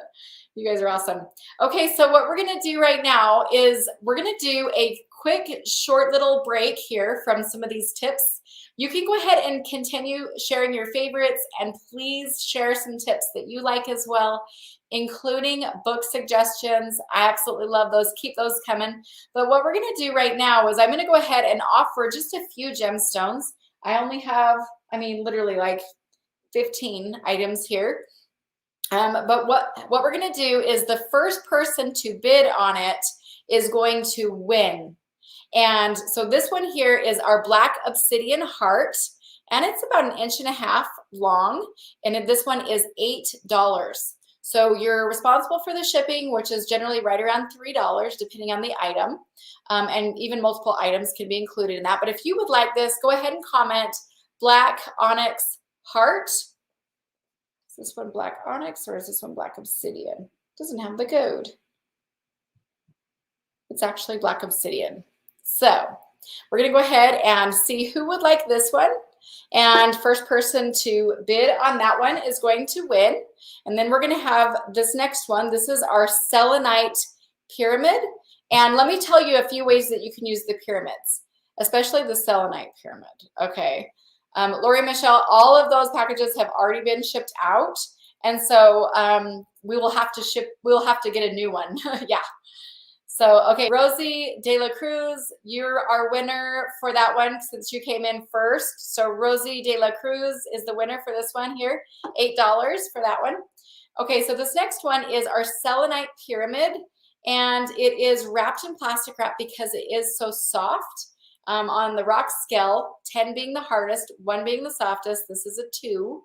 You guys are awesome. Okay, so what we're going to do right now is we're going to do a quick, short little break here from some of these tips. You can go ahead and continue sharing your favorites, and please share some tips that you like as well, including book suggestions. I absolutely love those. Keep those coming. But what we're going to do right now is I'm going to go ahead and offer just a few gemstones. I only have, I mean, literally like 15 items here. But what we're going to do is the first person to bid on it is going to win. And so this one here is our Black Obsidian Heart, and it's about 1.5 inches long, and this one is $8. So you're responsible for the shipping, which is generally right around $3, depending on the item, and even multiple items can be included in that. But if you would like this, go ahead and comment Black Onyx Heart. Is this one Black Onyx or is this one Black Obsidian? Doesn't have the code. It's actually Black Obsidian. So we're going to go ahead and see who would like this one. And first person to bid on that one is going to win. And then we're going to have this next one. This is our Selenite Pyramid. And let me tell you a few ways that you can use the pyramids, especially the Selenite Pyramid. Okay. Lori Michelle, all of those packages have already been shipped out. And so we will have to ship, we'll have to get a new one. Yeah. So, okay, Rosie De La Cruz, you're our winner for that one since you came in first. So Rosie De La Cruz is the winner for this one here, $8 for that one. Okay, so this next one is our Selenite Pyramid, and it is wrapped in plastic wrap because it is so soft. On the rock scale, 10 being the hardest, 1 being the softest, this is a 2.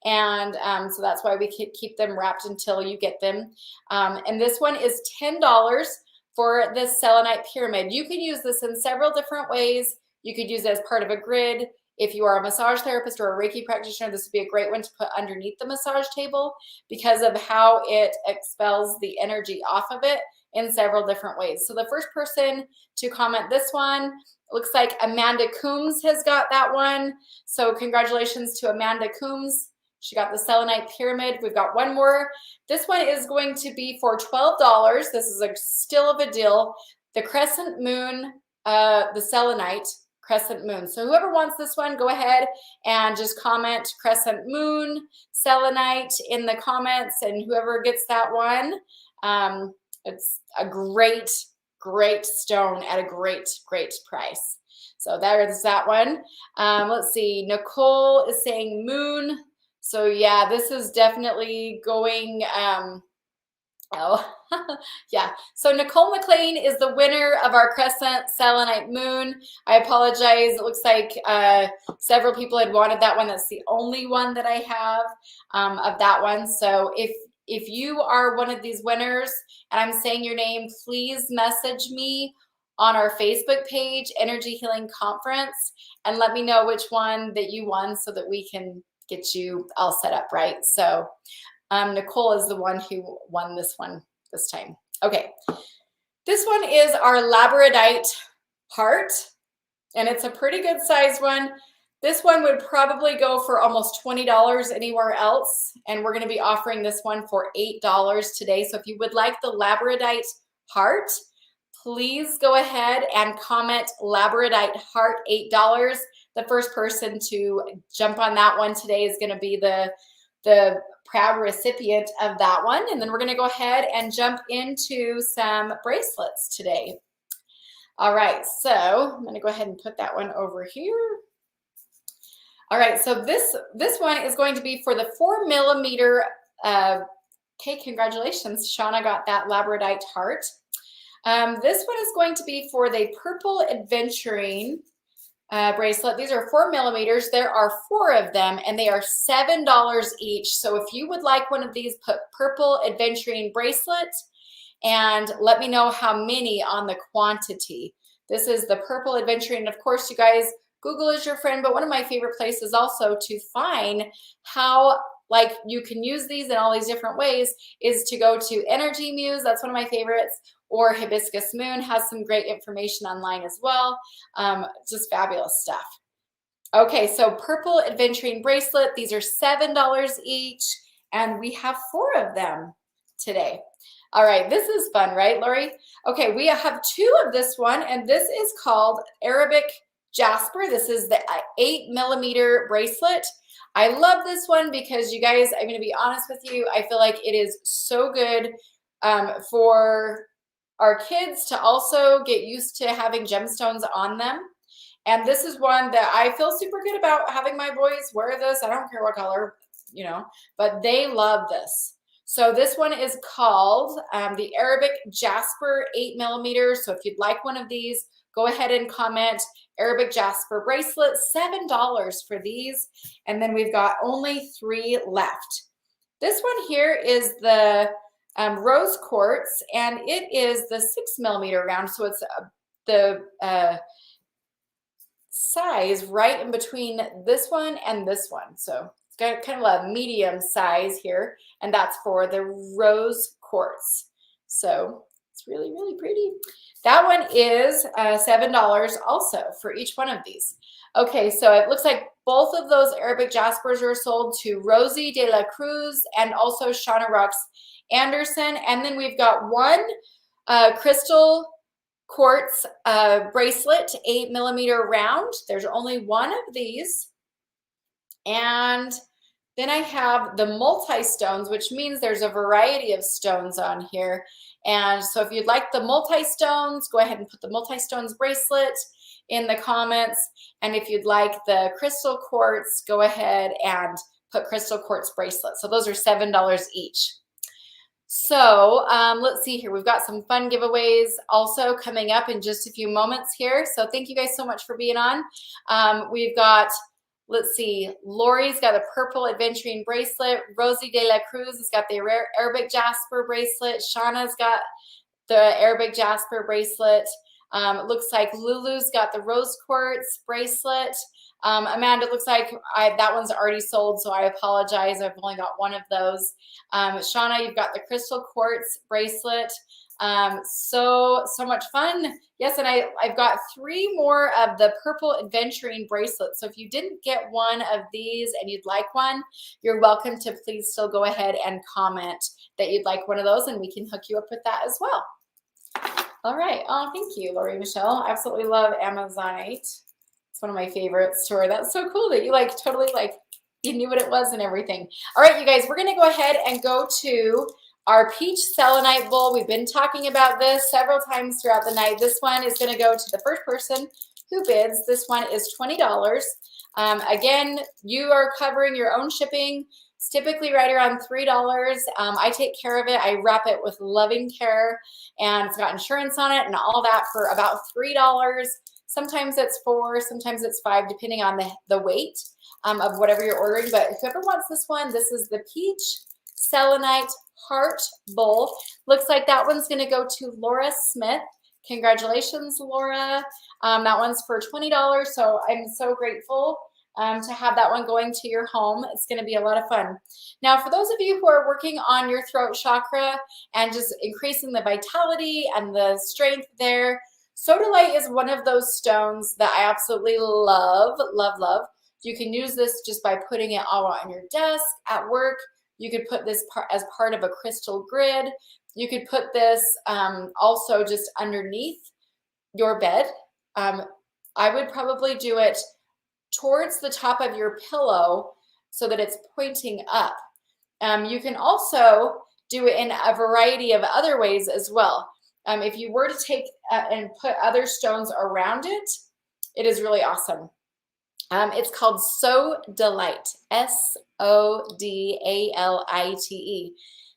And so that's why we keep them wrapped until you get them. And this one is $10 for this Selenite Pyramid. You can use this in several different ways. You could use it as part of a grid. If you are a massage therapist or a Reiki practitioner, this would be a great one to put underneath the massage table because of how it expels the energy off of it in several different ways. So the first person to comment this one, looks like Amanda Coombs has got that one. So congratulations to Amanda Coombs. She got the Selenite Pyramid. We've got one more. This one is going to be for $12. This is still of a deal. The Crescent Moon, the Selenite Crescent Moon. So whoever wants this one, go ahead and just comment Crescent Moon, Selenite in the comments, and whoever gets that one, it's a great stone at a great price. So there's that one. Let's see. Nicole is saying Moon. So yeah, this is definitely going, oh, yeah. So Nicole McLean is the winner of our Crescent Selenite Moon. I apologize. It looks like several people had wanted that one. That's the only one that I have of that one. So if you are one of these winners and I'm saying your name, please message me on our Facebook page, Energy Healing Conference, and let me know which one that you won so that we can get you all set up right. So Nicole is the one who won this one this time. Okay, this one is our Labradite Heart, and it's a pretty good size one. This one would probably go for almost $20 anywhere else, and we're going to be offering this one for $8 today. So if you would like the Labradite Heart, please go ahead and comment Labradite Heart, $8. The first person to jump on that one today is going to be the proud recipient of that one. And then we're going to go ahead and jump into some bracelets today. All right, so I'm going to go ahead and put that one over here. All right, so this one is going to be for the 4mm. Okay, congratulations. Shauna got that Labradite Heart. This one is going to be for the Purple Adventuring bracelet. These are 4 millimeters. There are 4 of them, and they are $7 each. So if you would like one of these, put Purple Adventuring bracelet, and let me know how many on the quantity. This is the Purple Adventuring. Of course, you guys, Google is your friend, but one of my favorite places also to find how you can use these in all these different ways is to go to Energy Muse. That's one of my favorites. Or Hibiscus Moon has some great information online as well. Just fabulous stuff. Okay, so Purple Adventuring bracelet. These are $7 each, and we have 4 of them today. All right, this is fun, right, Lori? Okay, we have 2 of this one, and this is called Arabic Jasper. This is the 8 millimeter bracelet. I love this one because, you guys, I'm going to be honest with you, I feel like it is so good for our kids to also get used to having gemstones on them. And this is one that I feel super good about having my boys wear this. I don't care what color, you know, but they love this. So this one is called the Arabic Jasper 8 millimeters. So if you'd like one of these, go ahead and comment Arabic Jasper bracelet, $7 for these. And then we've got only 3 left. This one here is the rose quartz, and it is the 6 millimeter round. So it's the size right in between this one and this one. So it's got kind of a medium size here, and that's for the rose quartz. So it's really, really pretty. That one is $7 also for each one of these. Okay, so it looks like both of those Arabic Jaspers are sold to Rosie de la Cruz and also Shauna Rocks Anderson. And then we've got one crystal quartz bracelet, 8 millimeter round. There's only one of these. And then I have the multi-stones, which means there's a variety of stones on here. And so if you'd like the multi-stones, go ahead and put the multi-stones bracelet in the comments. And if you'd like the crystal quartz, go ahead and put crystal quartz bracelet. So those are $7 each. So let's see here. We've got some fun giveaways also coming up in just a few moments here. So thank you guys so much for being on. We've got, let's see, Lori's got a Purple Adventuring bracelet. Rosie de la Cruz has got the Arabic Jasper bracelet. Shauna's got the Arabic Jasper bracelet. It looks like Lulu's got the rose quartz bracelet. Amanda, it looks like that one's already sold, so I apologize. I've only got one of those. Shauna, you've got the crystal quartz bracelet. So much fun. Yes, and I've got 3 more of the Purple Adventuring bracelets. So if you didn't get one of these and you'd like one, you're welcome to please still go ahead and comment that you'd like one of those, and we can hook you up with that as well. All right. Oh, thank you, Lori Michelle. I absolutely love Amazonite. It's one of my favorites. That's so cool that you totally you knew what it was and everything. All right, you guys, we're going to go ahead and go to our peach selenite bowl. We've been talking about this several times throughout the night. This one is going to go to the first person who bids. This one is $20. Again, you are covering your own shipping. It's typically right around $3. I take care of it. I wrap it with loving care, and it's got insurance on it and all that for about $3. Sometimes it's $4, sometimes it's $5, depending on the weight of whatever you're ordering. But whoever wants this one, this is the peach selenite heart bowl. Looks like that one's going to go to Laura Smith. Congratulations, Laura. That one's for $20. So I'm so grateful to have that one going to your home. It's going to be a lot of fun. Now, for those of you who are working on your throat chakra and just increasing the vitality and the strength there, Sodalite is one of those stones that I absolutely love, love, love. You can use this just by putting it all on your desk, at work. You could put this as part of a crystal grid. You could put this also just underneath your bed. I would probably do it towards the top of your pillow so that it's pointing up. You can also do it in a variety of other ways as well. If you were to take and put other stones around it, it is really awesome. It's called Sodalite, Sodalite.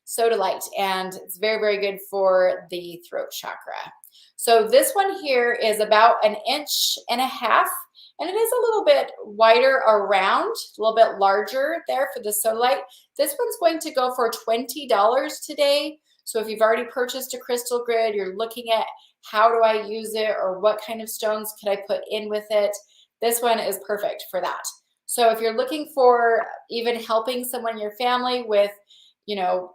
Sodalite, and it's very, very good for the throat chakra. So this one here is about 1.5 inches, and it is a little bit wider around, a little bit larger there for the Sodalite. This one's going to go for $20 today. So if you've already purchased a crystal grid, you're looking at how do I use it or what kind of stones could I put in with it, this one is perfect for that. So if you're looking for even helping someone in your family with, you know,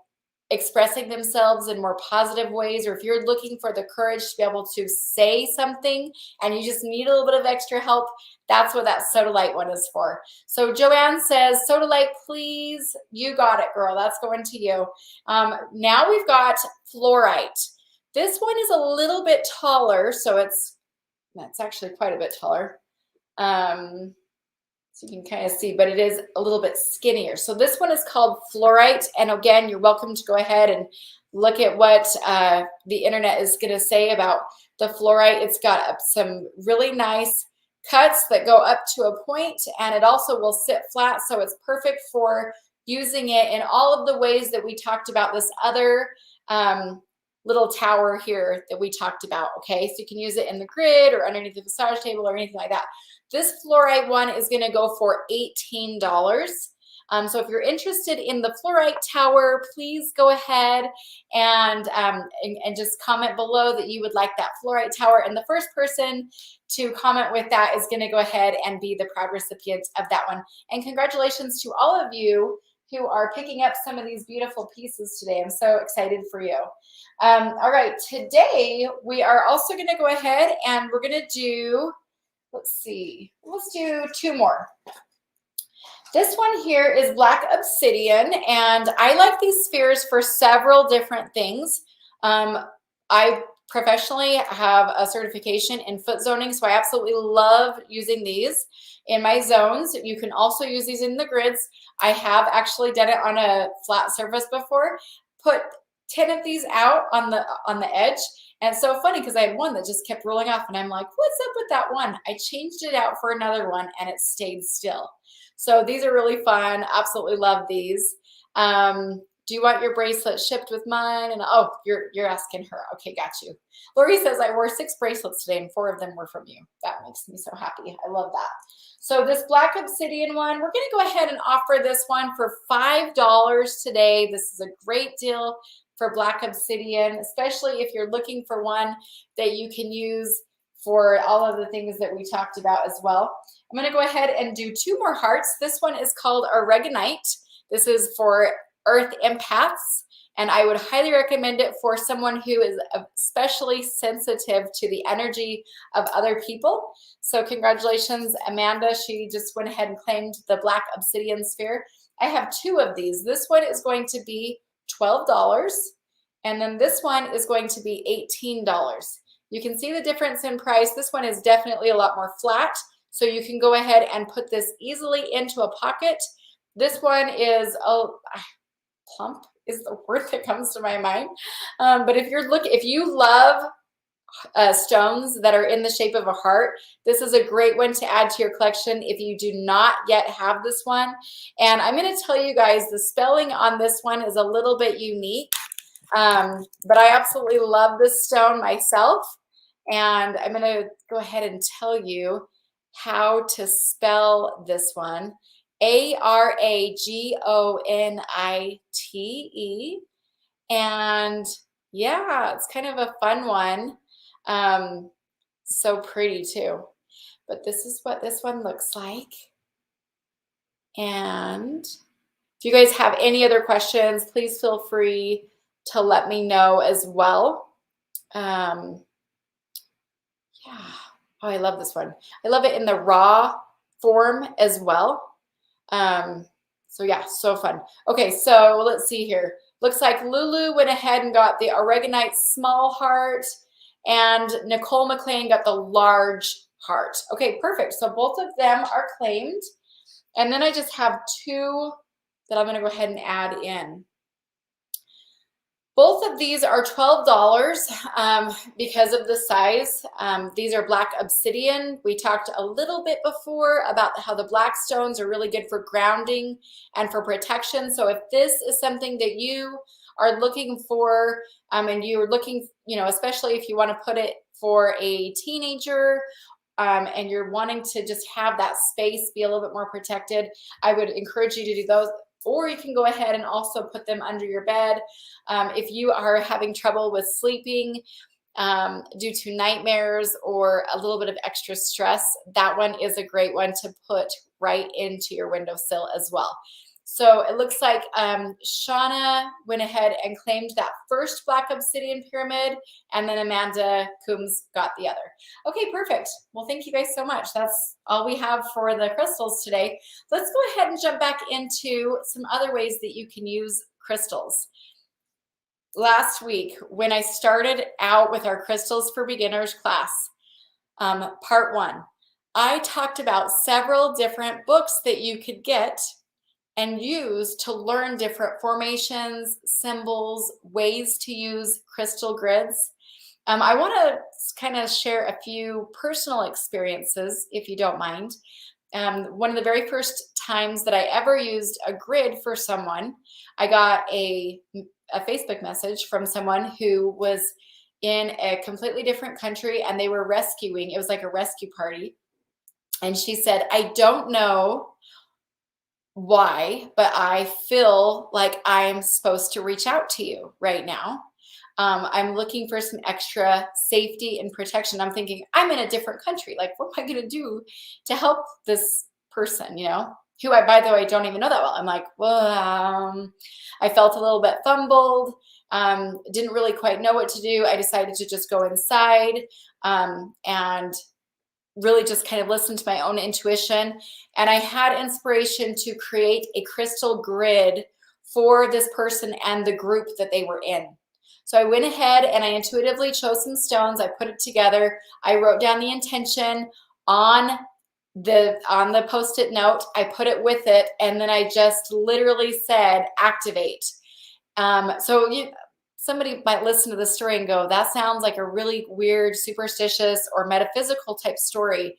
expressing themselves in more positive ways, or if you're looking for the courage to be able to say something and you just need a little bit of extra help, that's what that Sodalite one is for. So Joanne says, Sodalite, please. You got it, girl. That's going to you. Now we've got Fluorite. This one is a little bit taller, so that's actually quite a bit taller. So you can kind of see, but it is a little bit skinnier. So this one is called Fluorite. And again, you're welcome to go ahead and look at what the internet is going to say about the Fluorite. It's got some really nice cuts that go up to a point, and it also will sit flat. So it's perfect for using it in all of the ways that we talked about this other little tower here that we talked about. Okay, so you can use it in the grid or underneath the massage table or anything like that. This Fluorite one is going to go for $18. So if you're interested in the Fluorite tower, please go ahead and just comment below that you would like that Fluorite tower. And the first person to comment with that is going to go ahead and be the proud recipient of that one. And congratulations to all of you who are picking up some of these beautiful pieces today. I'm so excited for you. All right, today we are also going to go ahead and we're going to do, let's see, let's do 2 more. This one here is Black Obsidian, and I like these spheres for several different things. I professionally have a certification in foot zoning, so I absolutely love using these in my zones. You can also use these in the grids. I have actually done it on a flat surface before. Put 10 of these out on the edge. And it's so funny because I had one that just kept rolling off and I'm like, what's up with that one? I changed it out for another one and it stayed still. So these are really fun. Absolutely love these. Do you want your bracelet shipped with mine? And oh, you're asking her. Okay, got you. Lori says, I wore 6 bracelets today and 4 of them were from you. That makes me so happy. I love that. So this Black Obsidian one, we're going to go ahead and offer this one for $5 today. This is a great deal for Black Obsidian, especially if you're looking for one that you can use for all of the things that we talked about as well. I'm going to go ahead and do 2 more hearts. This one is called Aragonite. This is for earth empaths, and I would highly recommend it for someone who is especially sensitive to the energy of other people. So congratulations, Amanda. She just went ahead and claimed the Black Obsidian sphere. I have 2 of these. This one is going to be $12, and then this one is going to be $18. You can see the difference in price. This one is definitely a lot more flat, so you can go ahead and put this easily into a pocket. This one is plump is the word that comes to my mind. But if you love stones that are in the shape of a heart, this is a great one to add to your collection if you do not yet have this one. And I'm going to tell you guys, the spelling on this one is a little bit unique, but I absolutely love this stone myself. And I'm going to go ahead and tell you how to spell this one. Aragonite. And yeah, it's kind of a fun one. So pretty too. But this is what this one looks like. And if you guys have any other questions, please feel free to let me know as well. Yeah. Oh, I love this one. I love it in the raw form as well. So yeah, so fun. Okay, so let's see here. Looks like Lulu went ahead and got the Aragonite small heart, and Nicole McLean got the large heart. Okay, perfect. So both of them are claimed. And then I just have 2 that I'm going to go ahead and add in. Both of these are $12 because of the size. These are Black Obsidian. We talked a little bit before about how the black stones are really good for grounding and for protection. So if this is something that you are looking for, and you're looking, especially if you want to put it for a teenager, and you're wanting to just have that space be a little bit more protected, I would encourage you to do those. Or you can go ahead and also put them under your bed. If you are having trouble with sleeping due to nightmares or a little bit of extra stress, that one is a great one to put right into your windowsill as well. So it looks like Shauna went ahead and claimed that first black obsidian pyramid, and then Amanda Coombs got the other. Okay, perfect. Well, thank you guys so much. That's all we have for the crystals today. Let's go ahead and jump back into some other ways that you can use crystals. Last week, when I started out with our Crystals for Beginners class, part 1, I talked about several different books that you could get and use to learn different formations, symbols, ways to use crystal grids. I want to kind of share a few personal experiences, if you don't mind. One of the very first times that I ever used a grid for someone, I got a Facebook message from someone who was in a completely different country, and they were rescuing. It was like a rescue party. And she said, I don't know why, but I feel like I'm supposed to reach out to you right now. I'm looking for some extra safety and protection. I'm thinking, I'm in a different country. Like, what am I going to do to help this person, who I, by the way, don't even know that well. I'm like, well, I felt a little bit fumbled, didn't really quite know what to do. I decided to just go inside and really just kind of listen to my own intuition. And I had inspiration to create a crystal grid for this person and the group that they were in. So I went ahead and I intuitively chose some stones. I put it together. I wrote down the intention on the Post-it note. I put it with it, and then I just literally said, activate. Somebody might listen to the story and go, that sounds like a really weird, superstitious, or metaphysical type story.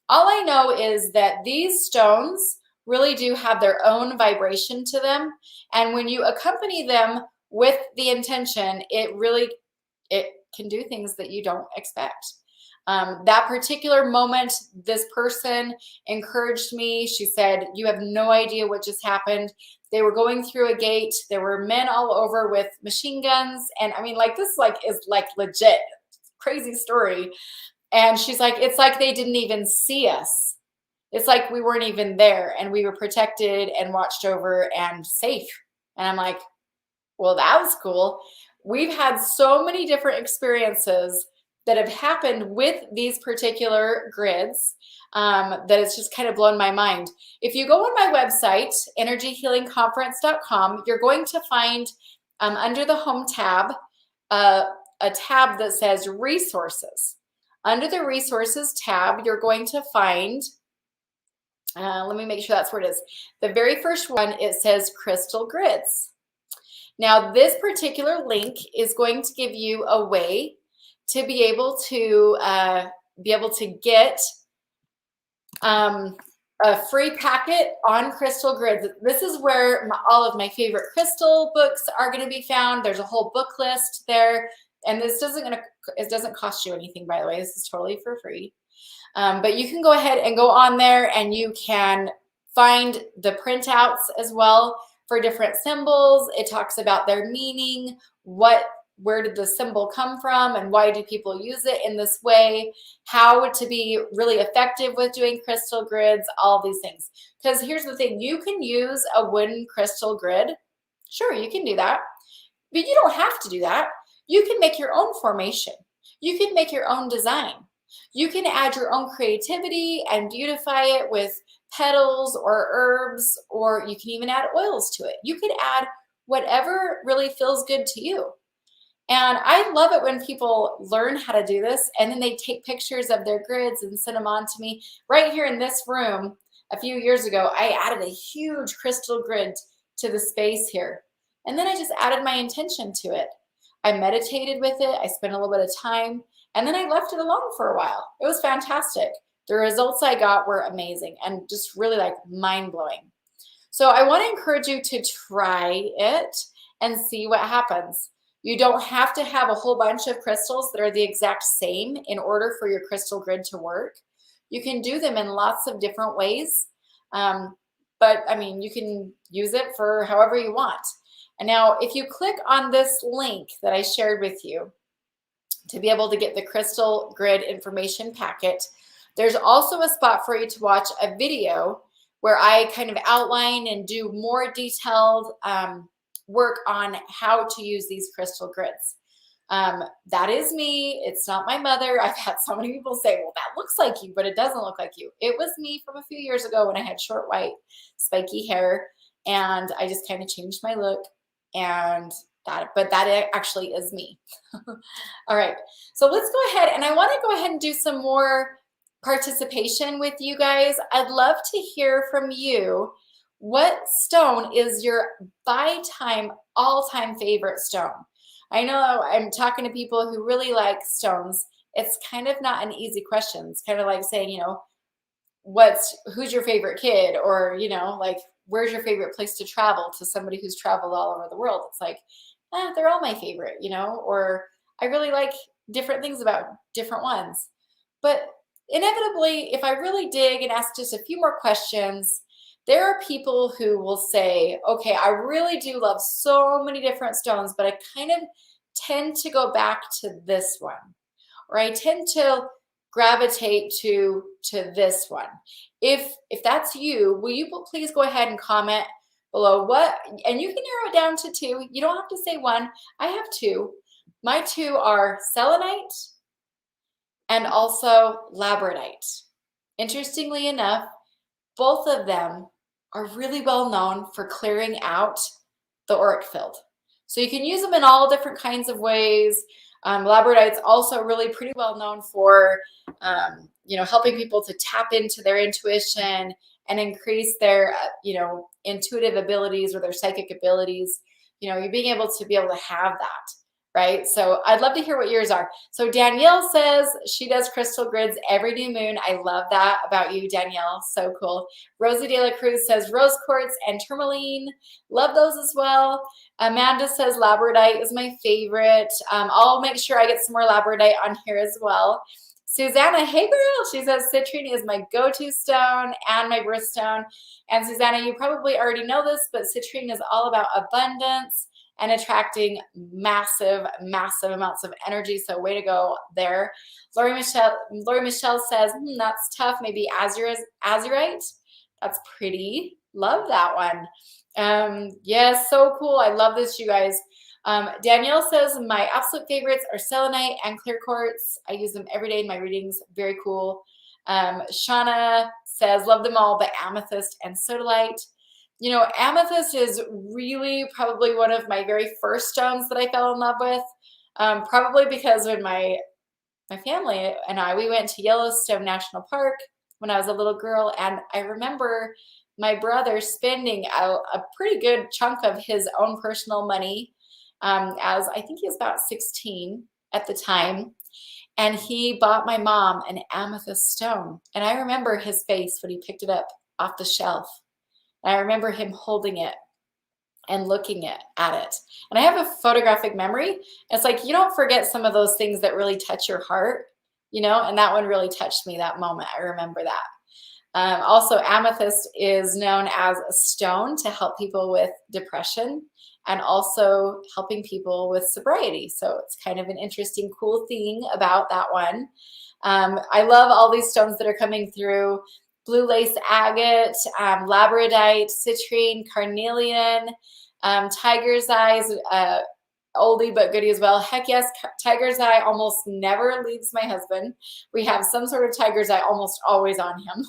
All I know is that these stones really do have their own vibration to them. And when you accompany them with the intention, it can do things that you don't expect. That particular moment, this person encouraged me. She said, you have no idea what just happened. They were going through a gate. There were men all over with machine guns. And I mean, this is legit crazy story. And she's like, it's like they didn't even see us. It's like we weren't even there, and we were protected and watched over and safe. And I'm like, well, that was cool. We've had so many different experiences that have happened with these particular grids that it's just kind of blown my mind. If you go on my website, energyhealingconference.com, you're going to find under the home tab, a tab that says resources. Under the resources tab, you're going to find, let me make sure that's where it is. The very first one, it says crystal grids. Now, this particular link is going to give you a way to be able to get a free packet on crystal grids. This is where all of my favorite crystal books are going to be found. There's a whole book list there, and it doesn't cost you anything, by the way. This is totally for free. But you can go ahead and go on there, and you can find the printouts as well for different symbols. It talks about their meaning, where did the symbol come from, and why do people use it in this way, how to be really effective with doing crystal grids, all these things. Because here's the thing, you can use a wooden crystal grid. Sure, you can do that, but you don't have to do that. You can make your own formation. You can make your own design. You can add your own creativity and beautify it with petals or herbs, or you can even add oils to it. You could add whatever really feels good to you. And I love it when people learn how to do this, and then they take pictures of their grids and send them on to me. Right here in this room, a few years ago, I added a huge crystal grid to the space here. And then I just added my intention to it. I meditated with it. I spent a little bit of time, and then I left it alone for a while. It was fantastic. The results I got were amazing and just really mind-blowing. So I want to encourage you to try it. and see what happens. You don't have to have a whole bunch of crystals that are the exact same in order for your crystal grid to work. You can do them in lots of different ways. But I mean, you can use it for however you want. And now if you click on this link that I shared with you to be able to get the crystal grid information packet, there's also a spot for you to watch a video where I kind of outline and do more detailed work on how to use these crystal grids. That is me. It's not my mother. I've had so many people say, well, that looks like you, but it doesn't look like you. It was me from a few years ago when I had short, white, spiky hair, and I just kind of changed my look, and but that actually is me. All right. So let's go ahead, and I want to go ahead and do some more participation with you guys. I'd love to hear from you. What stone is your all-time favorite stone? I know I'm talking to people who really like stones. It's kind of not an easy question. It's kind of like saying, you know, who's your favorite kid? Or, you know, like, where's your favorite place to travel, to somebody who's traveled all over the world? It's like, they're all my favorite, you know, or I really like different things about different ones. But inevitably, if I really dig and ask just a few more questions, there are people who will say, okay, I really do love so many different stones, but I kind of tend to go back to this one, or I tend to gravitate to this one. If that's you, will you please go ahead and comment below what, and you can narrow it down to two. You don't have to say one. I have two. My two are selenite and also labradite. Interestingly enough, both of them are really well known for clearing out the auric field. So you can use them in all different kinds of ways. Labradite's also really pretty well known for, you know, helping people to tap into their intuition and increase their, you know, intuitive abilities or their psychic abilities. You know, you're being able to have that. Right? So I'd love to hear what yours are. So Danielle says she does crystal grids every new moon. I love that about you, Danielle. So cool. Rosie De La Cruz says rose quartz and tourmaline. Love those as well. Amanda says labradite is my favorite. I'll make sure I get some more labradite on here as well. Susanna, hey girl, she says citrine is my go-to stone and my birthstone. And Susanna, you probably already know this, but citrine is all about abundance and attracting massive, massive amounts of energy. So way to go there. Lori Michelle says, that's tough. Maybe azurite. That's pretty. Love that one. Yes, so cool. I love this, you guys. Danielle says, my absolute favorites are selenite and clear quartz. I use them every day in my readings. Very cool. Shauna says, love them all, but amethyst and sodalite. You know, amethyst is really probably one of my very first stones that I fell in love with, probably because when my family and we went to Yellowstone National Park when I was a little girl, and I remember my brother spending a pretty good chunk of his own personal money, as I think he was about 16 at the time, and he bought my mom an amethyst stone. And I remember his face when he picked it up off the shelf. I remember him holding it and looking at it. And I have a photographic memory. It's like, you don't forget some of those things that really touch your heart, you know, and that one really touched me that moment. I remember that. Also, amethyst is known as a stone to help people with depression and also helping people with sobriety. So it's kind of an interesting, cool thing about that one. I love all these stones that are coming through. Blue lace agate, labradite, citrine, carnelian, tiger's eyes, oldie but goodie as well. Heck yes, tiger's eye almost never leaves my husband. We have some sort of tiger's eye almost always on him.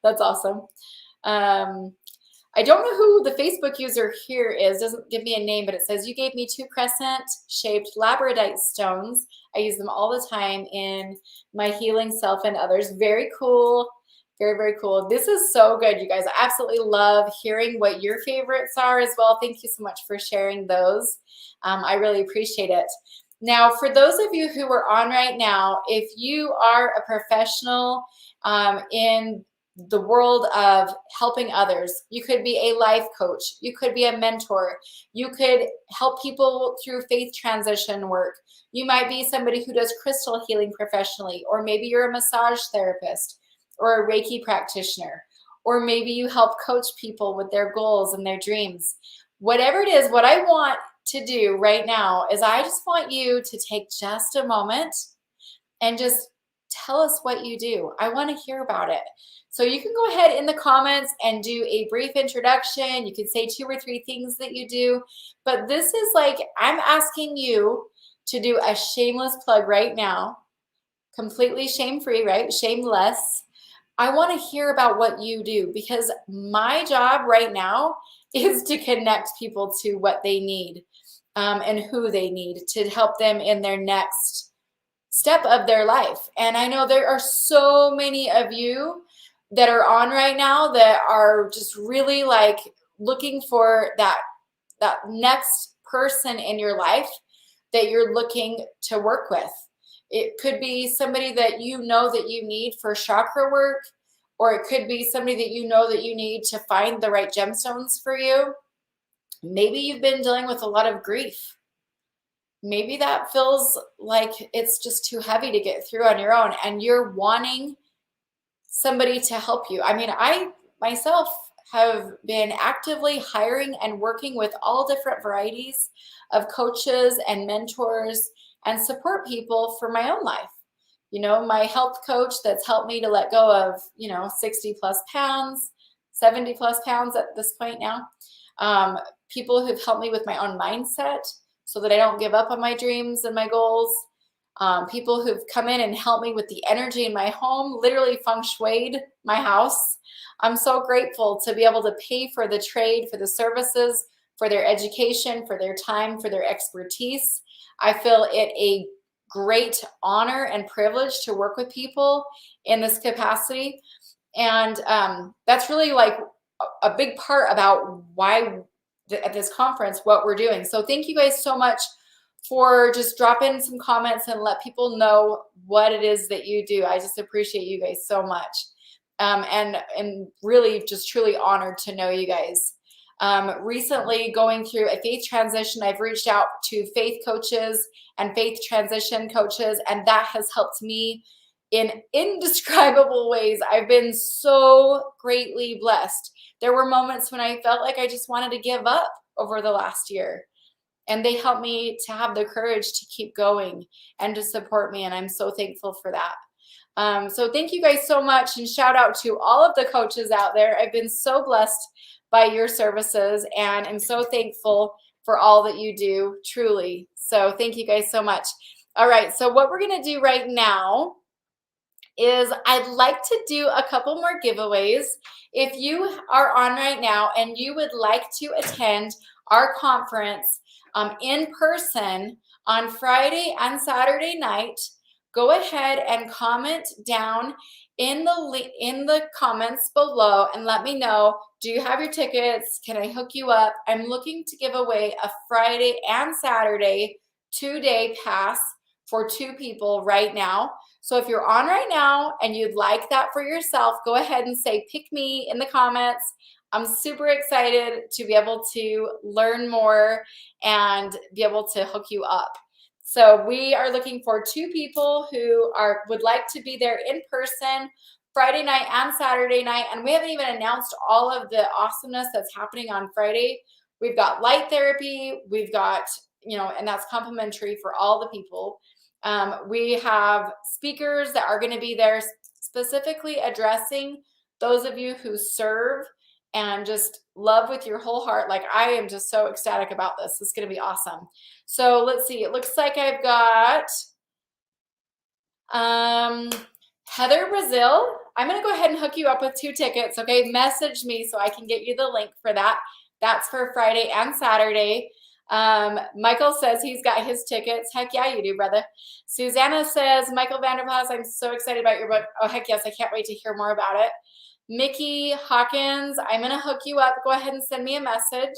That's awesome. I don't know who the Facebook user here is. Doesn't give me a name, but it says, you gave me 2 crescent-shaped labradite stones. I use them all the time in my healing self and others. Very cool. Very, very cool. This is so good, you guys. I absolutely love hearing what your favorites are as well. Thank you so much for sharing those. I really appreciate it. Now, for those of you who are on right now, if you are a professional in the world of helping others. You could be a life coach. You could be a mentor. You could help people through faith transition work. You might be somebody who does crystal healing professionally, or maybe you're a massage therapist or a Reiki practitioner, or maybe you help coach people with their goals and their dreams. Whatever it is, what I want to do right now is I just want you to take just a moment and just tell us what you do. I want to hear about it. So you can go ahead in the comments and do a brief introduction. You can say 2 or 3 things that you do, but this is like, I'm asking you to do a shameless plug right now, completely shame-free, right? Shameless. I want to hear about what you do, because my job right now is to connect people to what they need and who they need to help them in their next step of their life. And I know there are so many of you that are on right now that are just really like looking for that next person in your life that you're looking to work with. It could be somebody that you know that you need for chakra work, or it could be somebody that you know that you need to find the right gemstones for you. Maybe you've been dealing with a lot of grief. Maybe that feels like it's just too heavy to get through on your own, and you're wanting somebody to help you. I mean, I myself have been actively hiring and working with all different varieties of coaches and mentors and support people for my own life. You know, my health coach that's helped me to let go of, 60 plus pounds, 70 plus pounds at this point now. People who've helped me with my own mindset so that I don't give up on my dreams and my goals. People who've come in and helped me with the energy in my home, literally feng shuied my house. I'm so grateful to be able to pay for the trade, for the services, for their education, for their time, for their expertise. I feel it a great honor and privilege to work with people in this capacity. And that's really like a big part about why at this conference, what we're doing. So thank you guys so much for just dropping some comments and let people know what it is that you do. I just appreciate you guys so much. And really just truly honored to know you guys. Recently going through a faith transition, I've reached out to faith coaches and faith transition coaches, and that has helped me in indescribable ways. I've been so greatly blessed. There were moments when I felt like I just wanted to give up over the last year, and they helped me to have the courage to keep going and to support me, and I'm so thankful for that. So thank you guys so much, and shout out to all of the coaches out there. I've been so blessed by your services, and I'm so thankful for all that you do, truly. So thank you guys so much. All right, so what we're gonna do right now is I'd like to do a couple more giveaways. If you are on right now and you would like to attend our conference in person on Friday and Saturday night, go ahead and comment down in the comments below and let me know, do you have your tickets? Can I hook you up? I'm looking to give away a Friday and Saturday 2-day pass for 2 people right now. So if you're on right now and you'd like that for yourself, go ahead and say pick me in the comments. I'm super excited to be able to learn more and be able to hook you up. So we are looking for 2 people who would like to be there in person Friday night and Saturday night. And we haven't even announced all of the awesomeness that's happening on Friday. We've got light therapy. We've got, and that's complimentary for all the people. We have speakers that are going to be there specifically addressing those of you who serve and just love with your whole heart. Like, I am just so ecstatic about this. This is going to be awesome. So let's see. It looks like I've got Heather Brazil. I'm going to go ahead and hook you up with 2 tickets. Okay. Message me so I can get you the link for that. That's for Friday and Saturday. Michael says he's got his tickets. Heck yeah, you do, brother. Susanna says, Michael Vanderplas, I'm so excited about your book. Oh, heck yes. I can't wait to hear more about it. Mickey Hawkins, I'm going to hook you up. Go ahead and send me a message.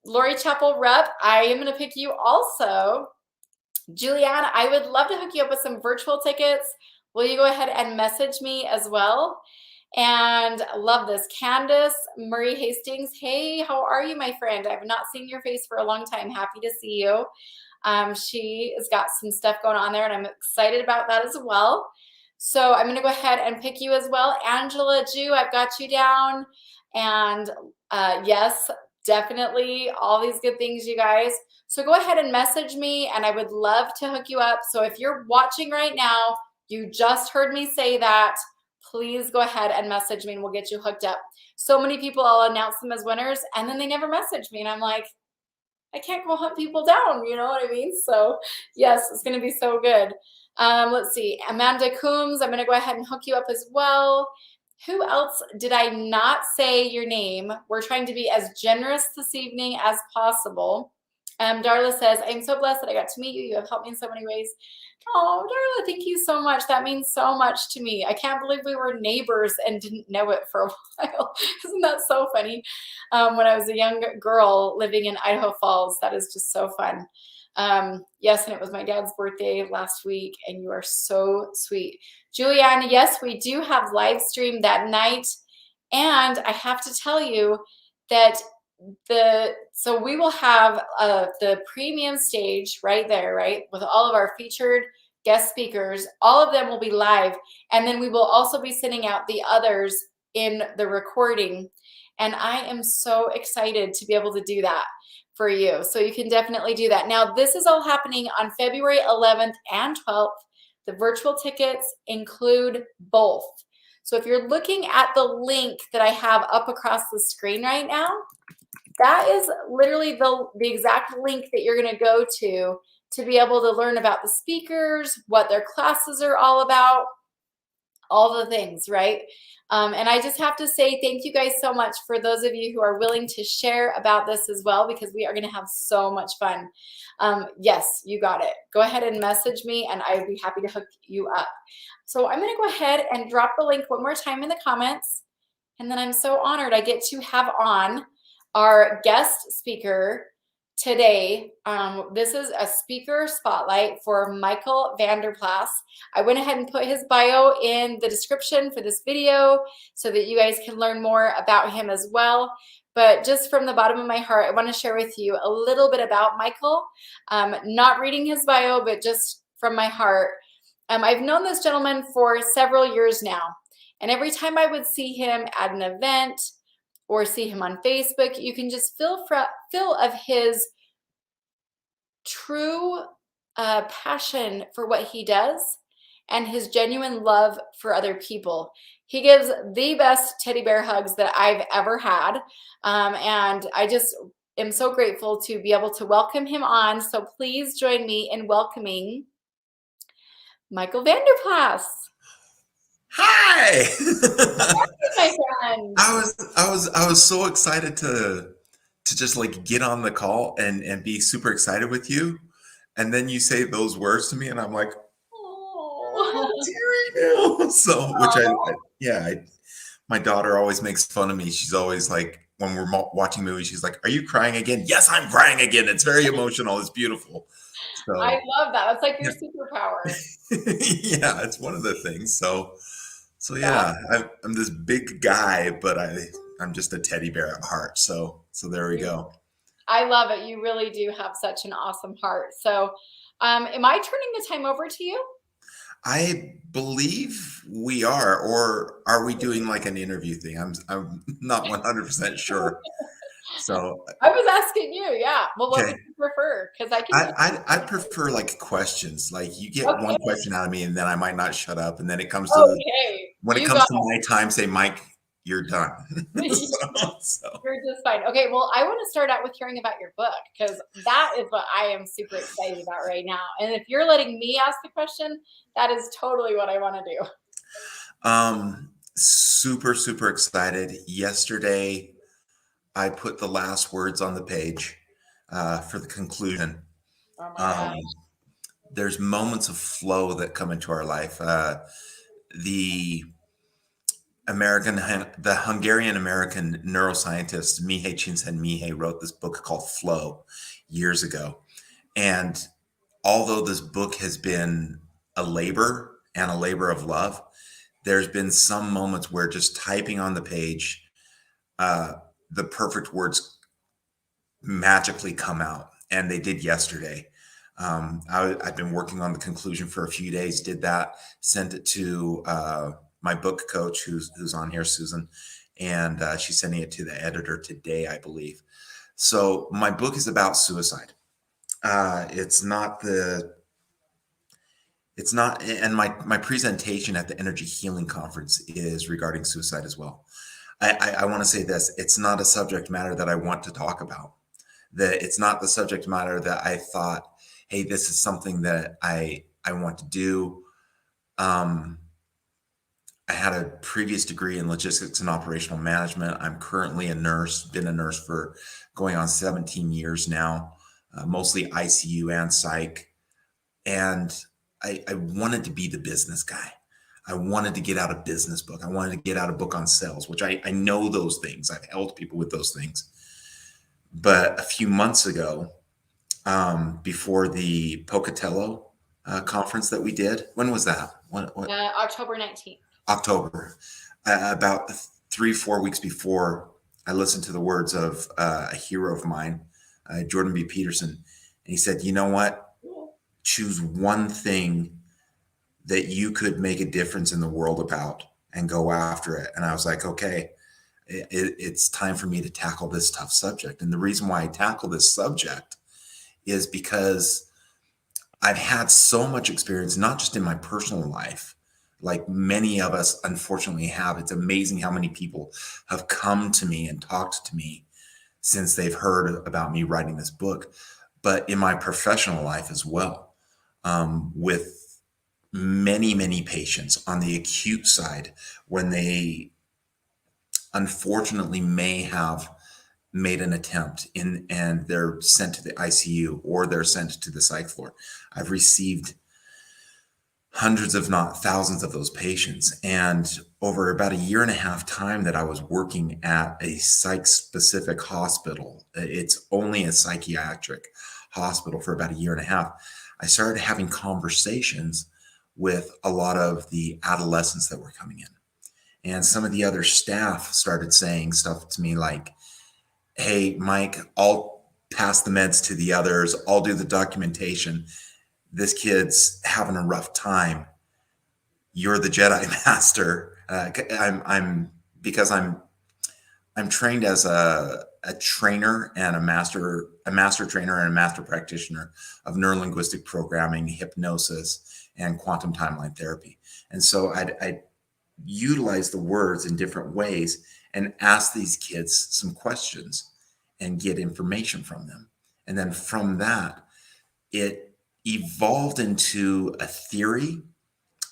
Lori Chapel Rep, I am going to pick you also. Juliana, I would love to hook you up with some virtual tickets. will you go ahead and message me as well? And love this. Candace Murray Hastings. Hey, how are you, my friend? I've not seen your face for a long time. Happy to see you. She has got some stuff going on there, and I'm excited about that as well. So I'm going to go ahead and pick you as well. Angela Jew, I've got you down. And yes, definitely all these good things, you guys. So go ahead and message me, and I would love to hook you up. So if you're watching right now, you just heard me say that, please go ahead and message me and we'll get you hooked up. So many people, I'll announce them as winners and then they never message me. And I'm like, I can't go hunt people down. You know what I mean? So yes, it's going to be so good. Let's see. Amanda Coombs, I'm going to go ahead and hook you up as well. Who else did I not say your name? We're trying to be as generous this evening as possible. Darla says, I'm so blessed that I got to meet you. You have helped me in so many ways. Oh, Darla, thank you so much. That means so much to me. I can't believe we were neighbors and didn't know it for a while. Isn't that so funny? When I was a young girl living in Idaho Falls, that is just so fun. Yes, and it was my dad's birthday last week, and you are so sweet. Julianne, yes, we do have live stream that night. And I have to tell you that so we will have the premium stage right there, right, with all of our featured guest speakers. All of them will be live, and then we will also be sending out the others in the recording. And I am so excited to be able to do that for you. So you can definitely do that. Now, this is all happening on February 11th and 12th. The virtual tickets include both. So if you're looking at the link that I have up across the screen right now, that is literally the exact link that you're going to go to be able to learn about the speakers, what their classes are all about, all the things, right? And I just have to say thank you guys so much for those of you who are willing to share about this as well, because we are going to have so much fun. Yes, you got it. Go ahead and message me, and I would be happy to hook you up. So I'm going to go ahead and drop the link one more time in the comments. And then I'm so honored I get to have on our guest speaker today. This is a speaker spotlight for Michael Vanderplas. I went ahead and put his bio in the description for this video so that you guys can learn more about him as well. But just from the bottom of my heart, I want to share with you a little bit about Michael. Not reading his bio, but just from my heart. I've known this gentleman for several years now. And every time I would see him at an event or see him on Facebook, you can just feel of his true passion for what he does and his genuine love for other people. He gives the best teddy bear hugs that I've ever had. And I just am so grateful to be able to welcome him on. So please join me in welcoming Michael Vanderplas. Hi. Hi, my friend. I was so excited to just like get on the call and be super excited with you. And then you say those words to me and I'm like, oh, teary now. So my daughter always makes fun of me. She's always like, when we're watching movies, she's like, are you crying again? Yes, I'm crying again. It's very emotional. It's beautiful. So I love that. That's like your superpower. Yeah, it's one of the things. So yeah, I'm this big guy, but I'm just a teddy bear at heart. So there we go. I love it. You really do have such an awesome heart. So am I turning the time over to you? I believe we are, or are we doing like an interview thing? I'm not 100% sure. So I was asking you, yeah. Well, what would you prefer? Because I'd prefer like questions. Like you get one question out of me, and then I might not shut up, and then it comes to when it comes to my time, say, Mike, you're done. So. You're just fine. Okay, well, I want to start out with hearing about your book, because that is what I am super excited about right now. And if you're letting me ask the question, that is totally what I want to do. Super, super excited. Yesterday, I put the last words on the page for the conclusion. Oh my gosh. There's moments of flow that come into our life. The Hungarian-American neuroscientist Mihaly Csikszentmihalyi wrote this book called Flow years ago. And although this book has been a labor and a labor of love, there's been some moments where just typing on the page, the perfect words magically come out, and they did yesterday. I've been working on the conclusion for a few days, did that, sent it to my book coach who's on here, Susan, and she's sending it to the editor today, I believe. So my book is about suicide. It's not, and my presentation at the Energy Healing Conference is regarding suicide as well. I want to say this, it's not a subject matter that I want to talk about. That it's not the subject matter that I thought, hey, this is something that I want to do. I had a previous degree in logistics and operational management. I'm currently a nurse, been a nurse for going on 17 years now, mostly ICU and psych. And I wanted to be the business guy. I wanted to get out a business book. I wanted to get out a book on sales, which I know those things. I've helped people with those things. But a few months ago, before the Pocatello conference that we did, when was that? October 19th. October. About 3-4 weeks before, I listened to the words of a hero of mine, Jordan B. Peterson. And he said, you know what? Choose one thing that you could make a difference in the world about and go after it. And I was like, okay, it's time for me to tackle this tough subject. And the reason why I tackle this subject is because I've had so much experience, not just in my personal life, like many of us unfortunately have. It's amazing how many people have come to me and talked to me since they've heard about me writing this book, but in my professional life as well, with many patients on the acute side, when they unfortunately may have made an attempt and they're sent to the ICU or they're sent to the psych floor. I've received hundreds, if not thousands, of those patients. And over about 1.5 years time that I was working at a psych-specific hospital, it's only a psychiatric hospital, for about 1.5 years, I started having conversations with a lot of the adolescents that were coming in. And some of the other staff started saying stuff to me like, hey, Mike, I'll pass the meds to the others. I'll do the documentation. This kid's having a rough time. You're the Jedi Master. I'm trained as a trainer and a master trainer and a master practitioner of neurolinguistic programming, hypnosis, and quantum timeline therapy. And so I utilize the words in different ways and ask these kids some questions and get information from them. And then from that, it evolved into a theory.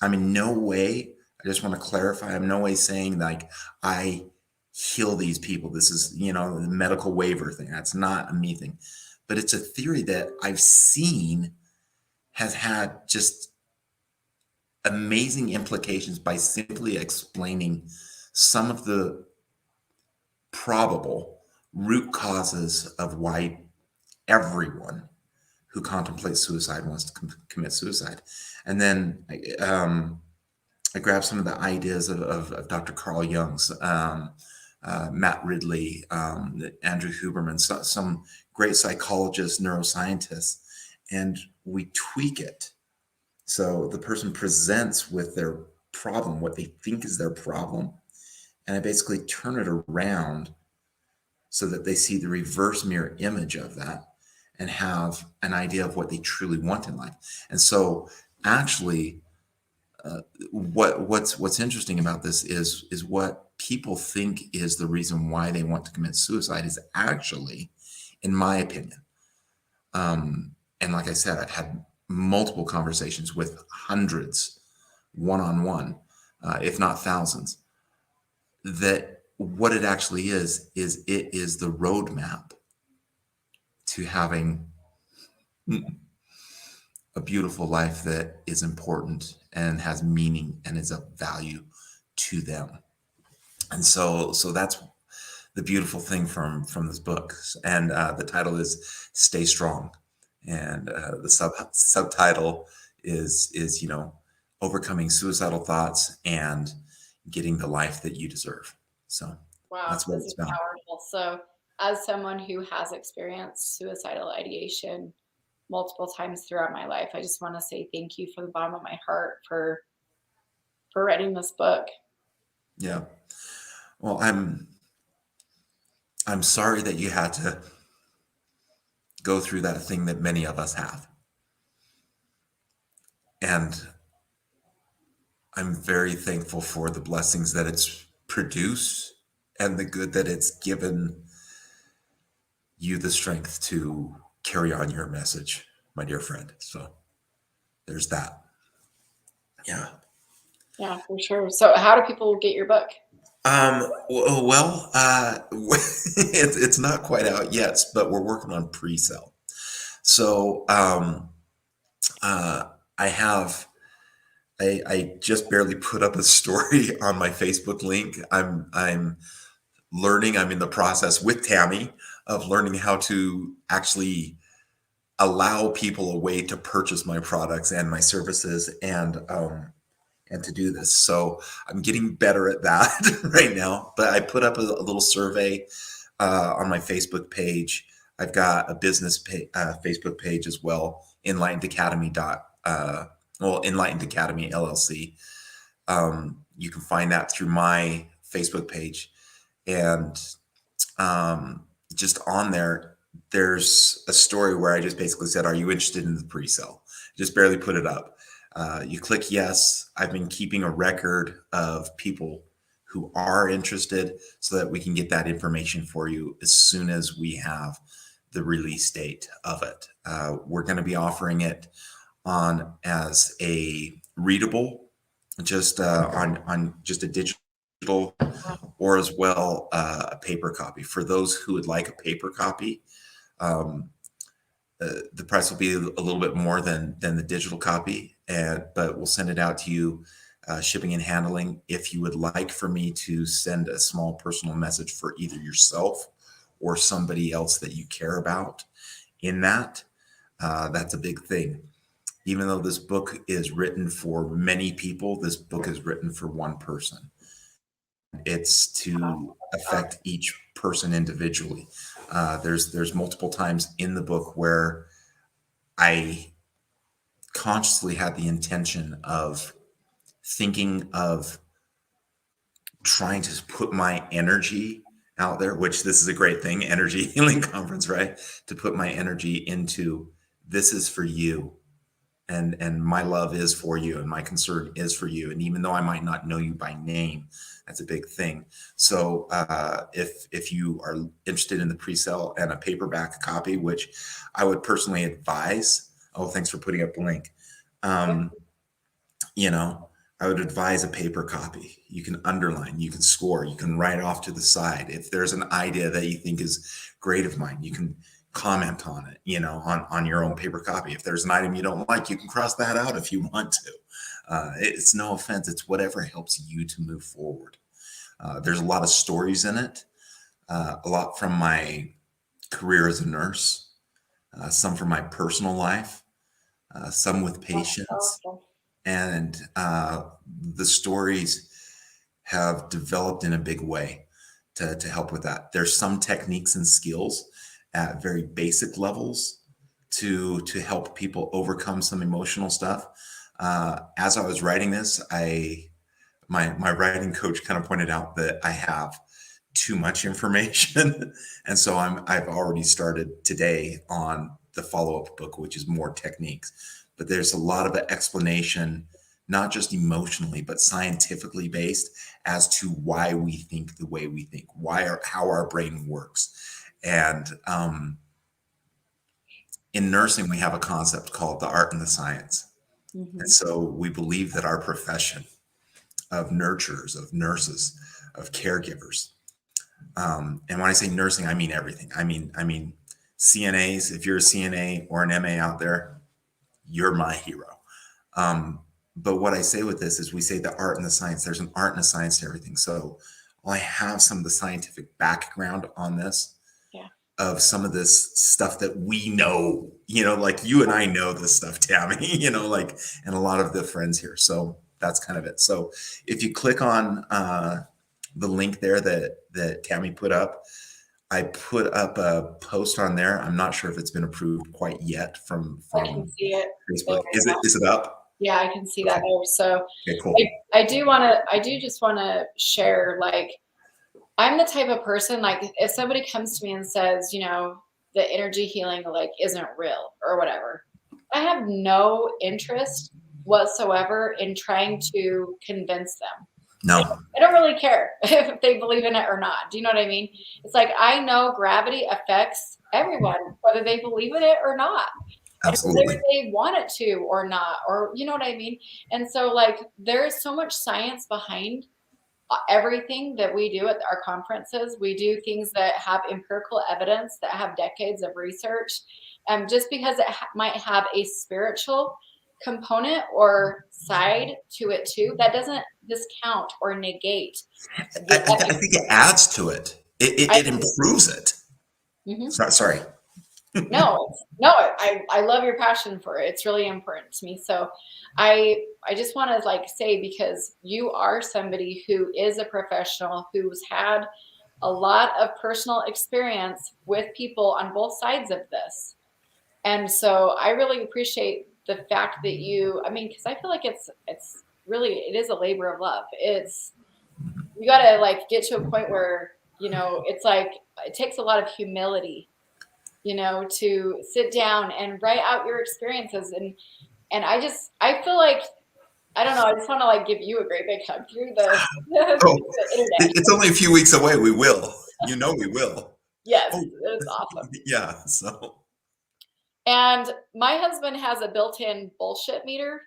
I'm in no way, I just want to clarify, I'm in no way saying like I heal these people. This is, the medical waiver thing. That's not a me thing. But it's a theory that I've seen has had just amazing implications by simply explaining some of the probable root causes of why everyone who contemplates suicide wants to commit suicide. And then I grabbed some of the ideas of Dr. Carl Jung's, Matt Ridley, Andrew Huberman, some great psychologists, neuroscientists, and we tweak it. So the person presents with their problem, what they think is their problem, and I basically turn it around so that they see the reverse mirror image of that and have an idea of what they truly want in life. And so actually, what's interesting about this is what people think is the reason why they want to commit suicide is actually, in my opinion, and like I said, I've had multiple conversations with hundreds, one-on-one, if not thousands, that what it actually is it is the roadmap to having a beautiful life that is important and has meaning and is of value to them. And so that's the beautiful thing from this book. And the title is Stay Strong. And the subtitle is overcoming suicidal thoughts and getting the life that you deserve. So Wow, that's what this it's is about. powerful. So, as someone who has experienced suicidal ideation multiple times throughout my life, I just want to say thank you from the bottom of my heart for writing this book. Yeah. Well, I'm sorry that you had to go through that thing that many of us have. And I'm very thankful for the blessings that it's produced and the good that it's given you the strength to carry on your message, my dear friend. So there's that. Yeah. Yeah, for sure. So, how do people get your book? Well, it's not quite out yet, but we're working on pre-sale. So, I have, I just barely put up a story on my Facebook link. I'm learning. I'm in the process with Tammy of learning how to actually allow people a way to purchase my products and my services and to do this. So I'm getting better at that right now. But I put up a little survey on my Facebook page. I've got a business Facebook page as well, Enlightened Academy Enlightened Academy LLC. You can find that through my Facebook page, and just on there, there's a story where I just basically said, "Are you interested in the pre-sale?" Just barely put it up. You click yes. I've been keeping a record of people who are interested so that we can get that information for you as soon as we have the release date of it. We're going to be offering it on as a readable, just on just a digital, or as well a paper copy. For those who would like a paper copy, the price will be a little bit more than the digital copy, but we'll send it out to you, shipping and handling. If you would like for me to send a small personal message for either yourself or somebody else that you care about in that, that's a big thing. Even though this book is written for many people, this book is written for one person. It's to affect each person individually. There's multiple times in the book where I consciously had the intention of thinking of trying to put my energy out there, which this is a great thing, energy healing conference, right? To put my energy into, this is for you. And my love is for you, and my concern is for you. And even though I might not know you by name, that's a big thing. So if you are interested in the pre-sale and a paperback copy, which I would personally advise, thanks for putting up the link. I would advise a paper copy. You can underline, you can score, you can write off to the side. If there's an idea that you think is great of mine, you can comment on it, on your own paper copy. If there's an item you don't like, you can cross that out if you want to. It's no offense. It's whatever helps you to move forward. There's a lot of stories in it, a lot from my career as a nurse, some from my personal life, some with patients. And the stories have developed in a big way to help with that. There's some techniques and skills at very basic levels to help people overcome some emotional stuff. As I was writing this, my writing coach kind of pointed out that I have too much information. And so I've already started today on the follow-up book, which is more techniques. But there's a lot of explanation, not just emotionally, but scientifically based as to why we think the way we think, how our brain works. And in nursing, we have a concept called the art and the science. Mm-hmm. And so we believe that our profession of nurturers, of nurses, of caregivers, and when I say nursing, I mean everything. I mean CNAs. If you're a CNA or an MA out there, you're my hero. But what I say with this is we say the art and the science. There's an art and a science to everything. So while I have some of the scientific background on this, of some of this stuff that we know, like you and I know this stuff, Tammy, like, and a lot of the friends here. So that's kind of it. So if you click on the link there that Tammy put up, I put up a post on there. I'm not sure if it's been approved quite yet from I can see it. Facebook. Is it up? Yeah, I can see that there. So okay, cool. I do just want to share, like, I'm the type of person, like, if somebody comes to me and says, the energy healing, like, isn't real or whatever, I have no interest whatsoever in trying to convince them. No. I don't really care if they believe in it or not. Do you know what I mean? It's like, I know gravity affects everyone, whether they believe in it or not. Absolutely. Whether they want it to or not, or you know what I mean? And so, like, there's so much science behind everything that we do at our conferences. We do things that have empirical evidence, that have decades of research. Just because it might have a spiritual component or side to it too, that doesn't discount or negate. I think it adds to it. It improves it. Mm-hmm. Sorry. No, I love your passion for it. It's really important to me. So I just want to, like, say, because you are somebody who is a professional who's had a lot of personal experience with people on both sides of this. And so I really appreciate the fact that you, because I feel like it's really, it is a labor of love. You got to, like, get to a point where, it's like, it takes a lot of humility, to sit down and write out your experiences. And I feel like, I don't know, I just want to, like, give you a great big hug through the internet. It's only a few weeks away. We will. We will. Yes, it's awesome. Yeah, so. And my husband has a built-in bullshit meter.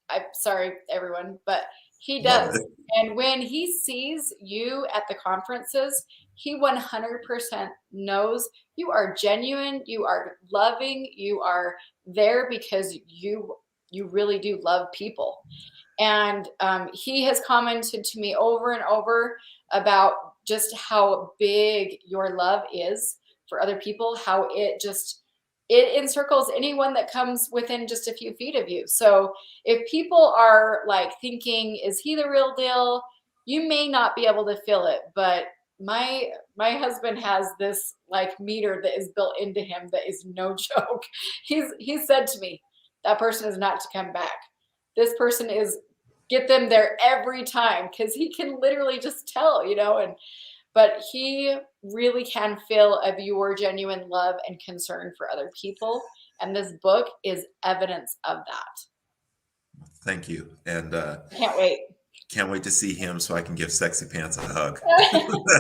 I'm sorry, everyone, but he does. And when he sees you at the conferences, he 100% knows you are genuine, you are loving, you are there because you really do love people. And he has commented to me over and over about just how big your love is for other people, how it encircles anyone that comes within just a few feet of you. So if people are, like, thinking, is he the real deal? You may not be able to feel it, but my husband has this, like, meter that is built into him that is no joke. He said to me, that person is not to come back. This person is, get them there every time, because he can literally just tell, but he really can feel of your genuine love and concern for other people. And this book is evidence of that. Thank you. And can't wait. Can't wait to see him so I can give Sexy Pants a hug.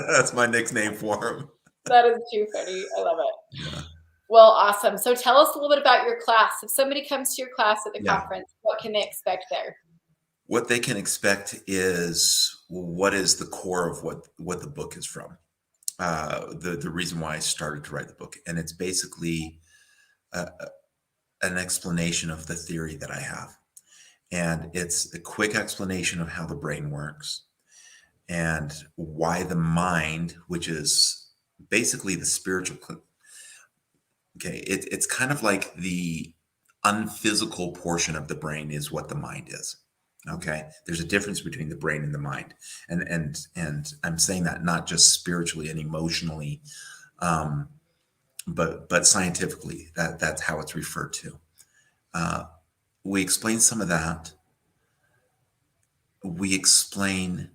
That's my nickname for him. That is too funny. I love it. Yeah. Well, awesome. So tell us a little bit about your class. If somebody comes to your class at the conference, what can they expect there? What they can expect is what is the core of what the book is from. The reason why I started to write the book. And it's basically an explanation of the theory that I have. And it's a quick explanation of how the brain works and why the mind, which is basically the spiritual, it's kind of like the unphysical portion of the brain is what the mind is. Okay, there's a difference between the brain and the mind, and I'm saying that not just spiritually and emotionally, but scientifically. That's how it's referred to. We explain some of that. We explain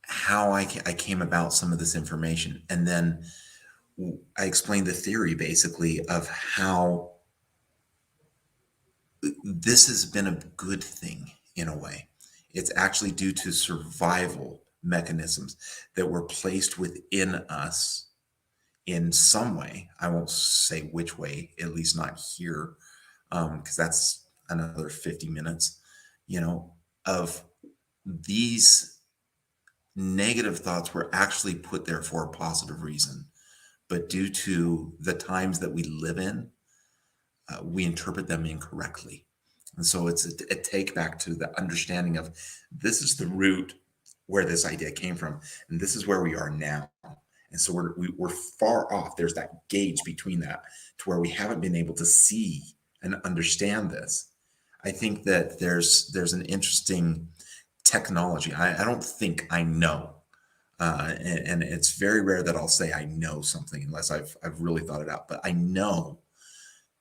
how I came about some of this information, and then I explain the theory basically of how this has been a good thing. In a way, it's actually due to survival mechanisms that were placed within us in some way. I won't say which way, at least not here, because that's another 50 minutes, of these negative thoughts were actually put there for a positive reason. But due to the times that we live in, we interpret them incorrectly. And so it's a take back to the understanding of this is the root where this idea came from. And this is where we are now. And so we're far off. There's that gauge between that to where we haven't been able to see and understand this. I think that there's an interesting technology. I don't think I know. And it's very rare that I'll say I know something unless I've really thought it out. But I know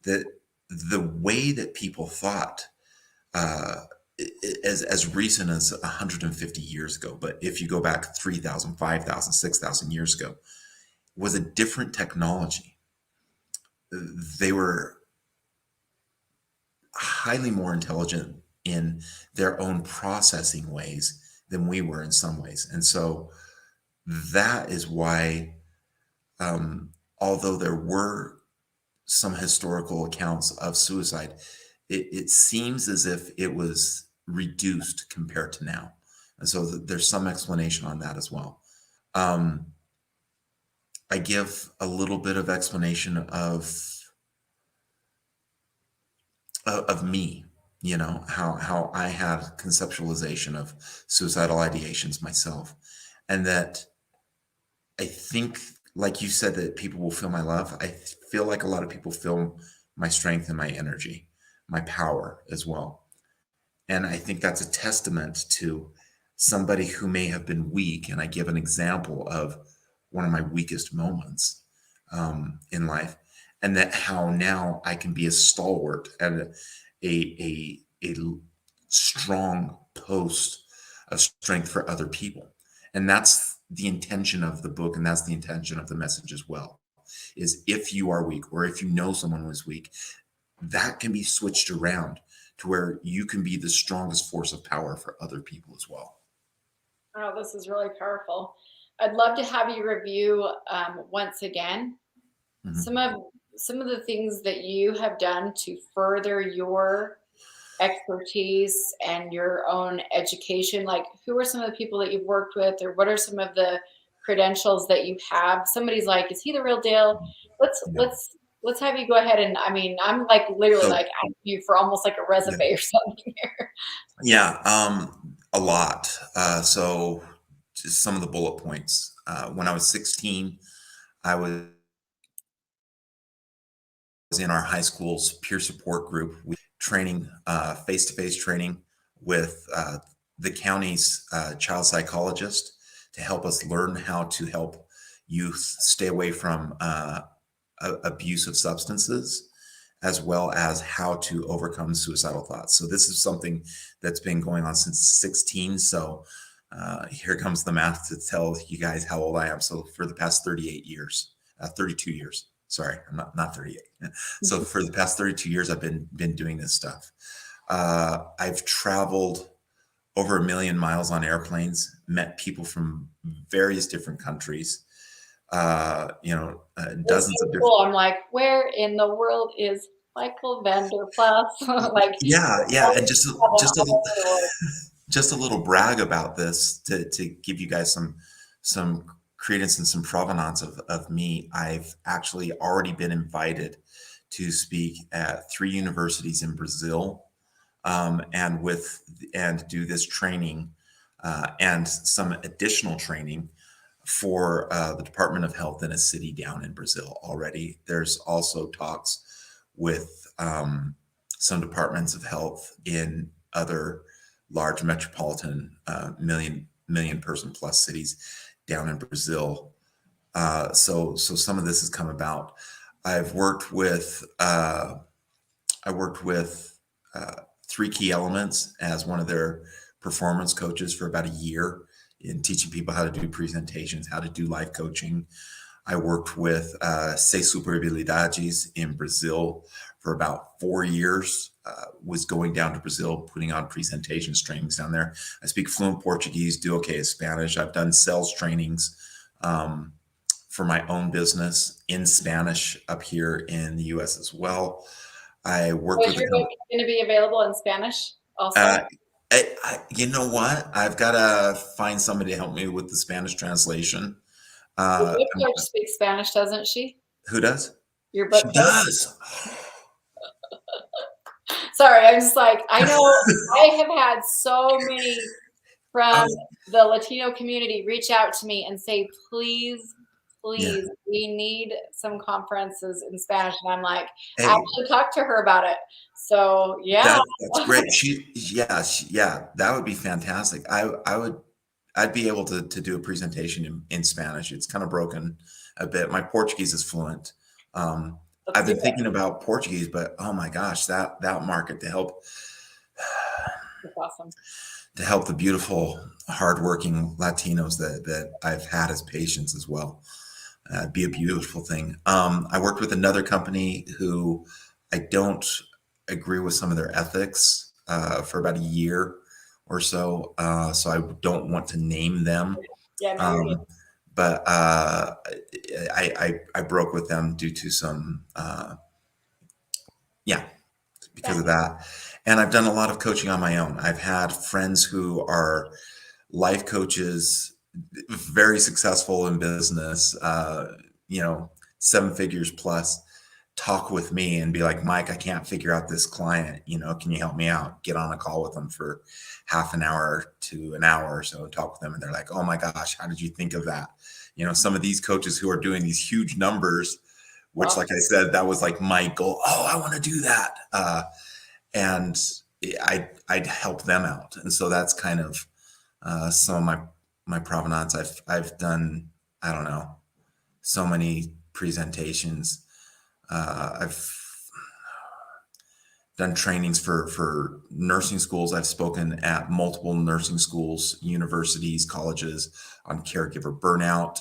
that the way that people thought as recent as 150 years ago, but if you go back 3,000, 5,000, 6,000 years ago, was a different technology. They were highly more intelligent in their own processing ways than we were in some ways. And so that is why, although there were some historical accounts of suicide, it seems as if it was reduced compared to now. And so there's some explanation on that as well. I give a little bit of explanation of me, you know, how I had conceptualization of suicidal ideations myself. And that I think, like you said, that people will feel my love. I feel like a lot of people feel my strength and my energy, my power as well. And I think that's a testament to somebody who may have been weak. And I give an example of one of my weakest moments in life, and that how now I can be a stalwart and a strong post of strength for other people. And that's the intention of the book, and that's the intention of the message as well, is if you are weak, or if you know someone who is weak, that can be switched around to where you can be the strongest force of power for other people as well. Oh, this is really powerful. I'd love to have you review once again some of the things that you have done to further your expertise and your own education. Like, who are some of the people that you've worked with, or what are some of the credentials that you have? Somebody's like, is he the real deal? Let's have you go ahead. And I mean, I'm like literally like asking you for almost like a resume or something here. Yeah, a lot. So just some of the bullet points. When I was 16, I was in our high school's peer support group. We training, face-to-face training with the county's child psychologist to help us learn how to help youth stay away from abuse of substances, as well as how to overcome suicidal thoughts. So this is something that's been going on since 16. So here comes the math to tell you guys how old I am. So for the past 32 years, sorry, I'm not 38. So for the past 32 years, I've been doing this stuff. I've traveled over 1 million miles on airplanes, met people from various different countries, dozens of different. I'm like, where in the world is Michael Vanderplas? Like, yeah, and just a little brag about this to give you guys some credence and some provenance of me. I've actually already been invited to speak at 3 universities in Brazil, and do this training and some additional training for the Department of Health in a city down in Brazil already. There's also talks with some departments of health in other large metropolitan million person plus cities down in Brazil. So some of this has come about. I've worked with 3 Key Elements as one of their performance coaches for about a year in teaching people how to do presentations, how to do life coaching. I worked with Seis Superabilidades in Brazil for about 4 years, was going down to Brazil, putting on presentations, trainings down there. I speak fluent Portuguese, do okay at Spanish. I've done sales trainings for my own business in Spanish up here in the US as well. I work with. Is your book going to be available in Spanish also? You know what? I've got to find somebody to help me with the Spanish translation. Your book coach speaks Spanish, doesn't she? Who does? Your book coach does. Sorry, I'm just like, I know I have had so many from the Latino community reach out to me and say, please please, we need some conferences in Spanish. And I'm like, I Hey, actually talked to her about it. So yeah. that's great. Yeah, that would be fantastic. I'd be able to do a presentation in Spanish. It's kind of broken a bit. My Portuguese is fluent. I've been thinking about Portuguese, but oh my gosh, that market to help That's awesome. to help the beautiful, hardworking Latinos that I've had as patients as well. Be a beautiful thing. I worked with another company who I don't agree with some of their ethics for about a year or so. So I don't want to name them. Yeah, no, you're good. But I broke with them due to some because of that. And I've done a lot of coaching on my own. I've had friends who are life coaches, very successful in business, 7 figures plus, talk with me and be like, Mike, I can't figure out this client. Can you help me out? Get on a call with them for half an hour to an hour or so, talk with them. And they're like, oh my gosh, how did you think of that? Some of these coaches who are doing these huge numbers, which, like I said, that was like my goal. Oh, I want to do that. And I'd help them out. And so that's kind of some of my provenance. I've done, I don't know, so many presentations. I've done trainings for nursing schools. I've spoken at multiple nursing schools, universities, colleges on caregiver burnout.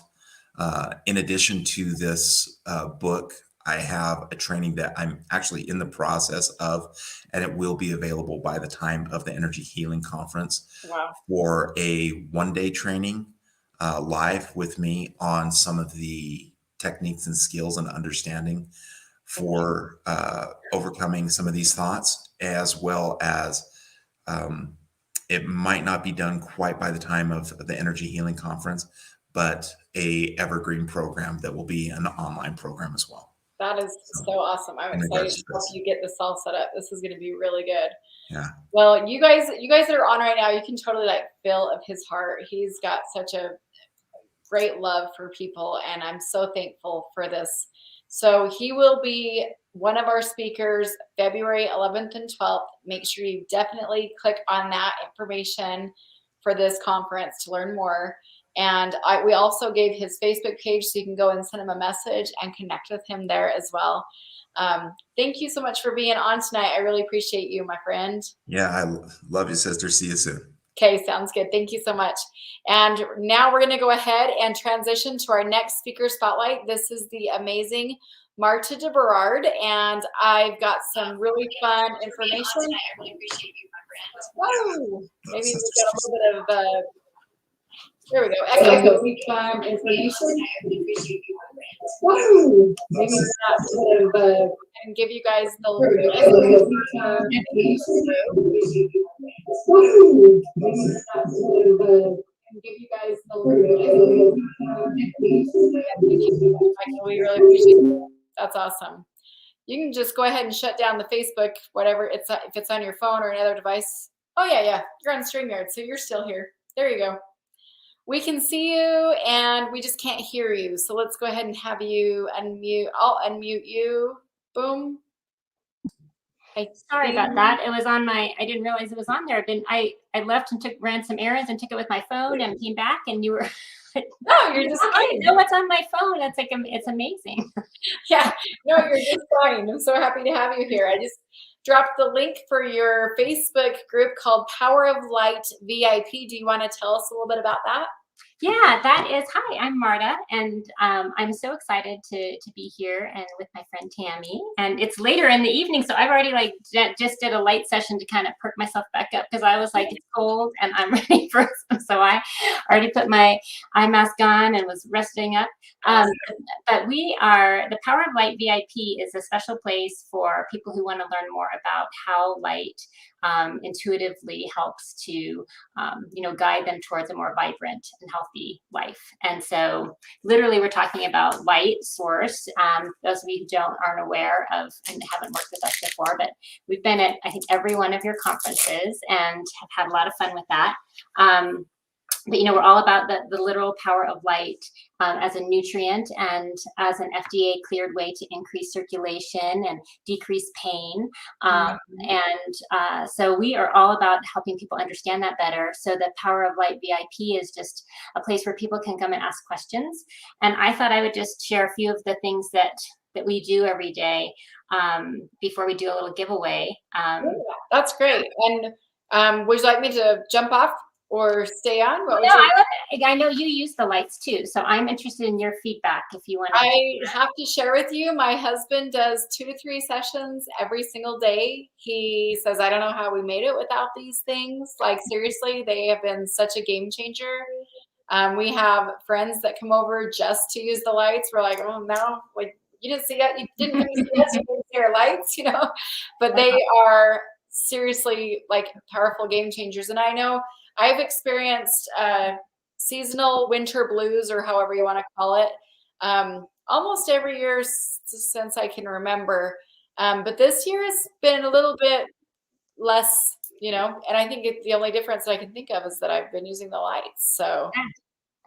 In addition to this book, I have a training that I'm actually in the process of, and it will be available by the time of the Energy Healing Conference. Wow. For a 1-day training live with me on some of the techniques and skills and understanding for overcoming some of these thoughts, as well as it might not be done quite by the time of the Energy Healing Conference, but a evergreen program that will be an online program as well. That is so awesome. I'm excited to help you get this all set up. This is going to be really good. Yeah. Well, you guys that are on right now, you can totally feel of his heart. He's got such a great love for people, and I'm so thankful for this. So he will be one of our speakers February 11th and 12th. Make sure you definitely click on that information for this conference to learn more. And we also gave his Facebook page, so you can go and send him a message and connect with him there as well. Thank you so much for being on tonight. I really appreciate you, my friend. Yeah, I love you, sister. See you soon. Okay, sounds good. Thank you so much. And now we're going to go ahead and transition to our next speaker spotlight. This is the amazing Marta de Berard, and I've got some really fun information. I really appreciate you, my friend. Whoa, maybe we've got a little bit of there we go. Echo information. Woo! Maybe not and give you guys the we really appreciate it. That's awesome. You can just go ahead and shut down the Facebook, whatever if it's on your phone or another device. Oh yeah, you're on StreamYard, so you're still here. There you go. We can see you and we just can't hear you. So let's go ahead and have you unmute. I'll unmute you. Boom. Sorry about that. It was on I didn't realize it was on there. I left and ran some errands and took it with my phone and came back and you were no, you're just fine. I didn't know what's on my phone. It's it's amazing. Yeah, no, you're just fine. I'm so happy to have you here. I just dropped the link for your Facebook group called Power of Light VIP. Do you want to tell us a little bit about that? Yeah, that is. Hi, I'm Marta, and I'm so excited to be here and with my friend Tammy. And it's later in the evening, so I've already just did a light session to kind of perk myself back up because I was it's cold and I'm ready for some. So I already put my eye mask on and was resting up. But we are the Power of Light VIP is a special place for people who want to learn more about how light intuitively helps to guide them towards a more vibrant and healthy life. And so literally we're talking about light source. Those of you who aren't aware of and haven't worked with us before, but we've been at I think every one of your conferences and have had a lot of fun with that. but you know, we're all about the literal power of light as a nutrient and as an FDA cleared way to increase circulation and decrease pain. So we are all about helping people understand that better. So the Power of Light VIP is just a place where people can come and ask questions. And I thought I would just share a few of the things that we do every day before we do a little giveaway. That's great. And would you like me to jump off or stay on? I know you use the lights too, so I'm interested in your feedback if you want. I have to share with you, my husband does 2 to 3 sessions every single day. He says, I don't know how we made it without these things. Like, seriously, they have been such a game changer. We have friends that come over just to use the lights. We're like, oh, no, like, you didn't see that. You didn't come see us. You didn't see our lights, you know, but they are seriously like powerful game changers. And I know I've experienced seasonal winter blues, or however you want to call it, almost every year since I can remember. But this year has been a little bit less, you know, and I think the only difference that I can think of is that I've been using the lights. So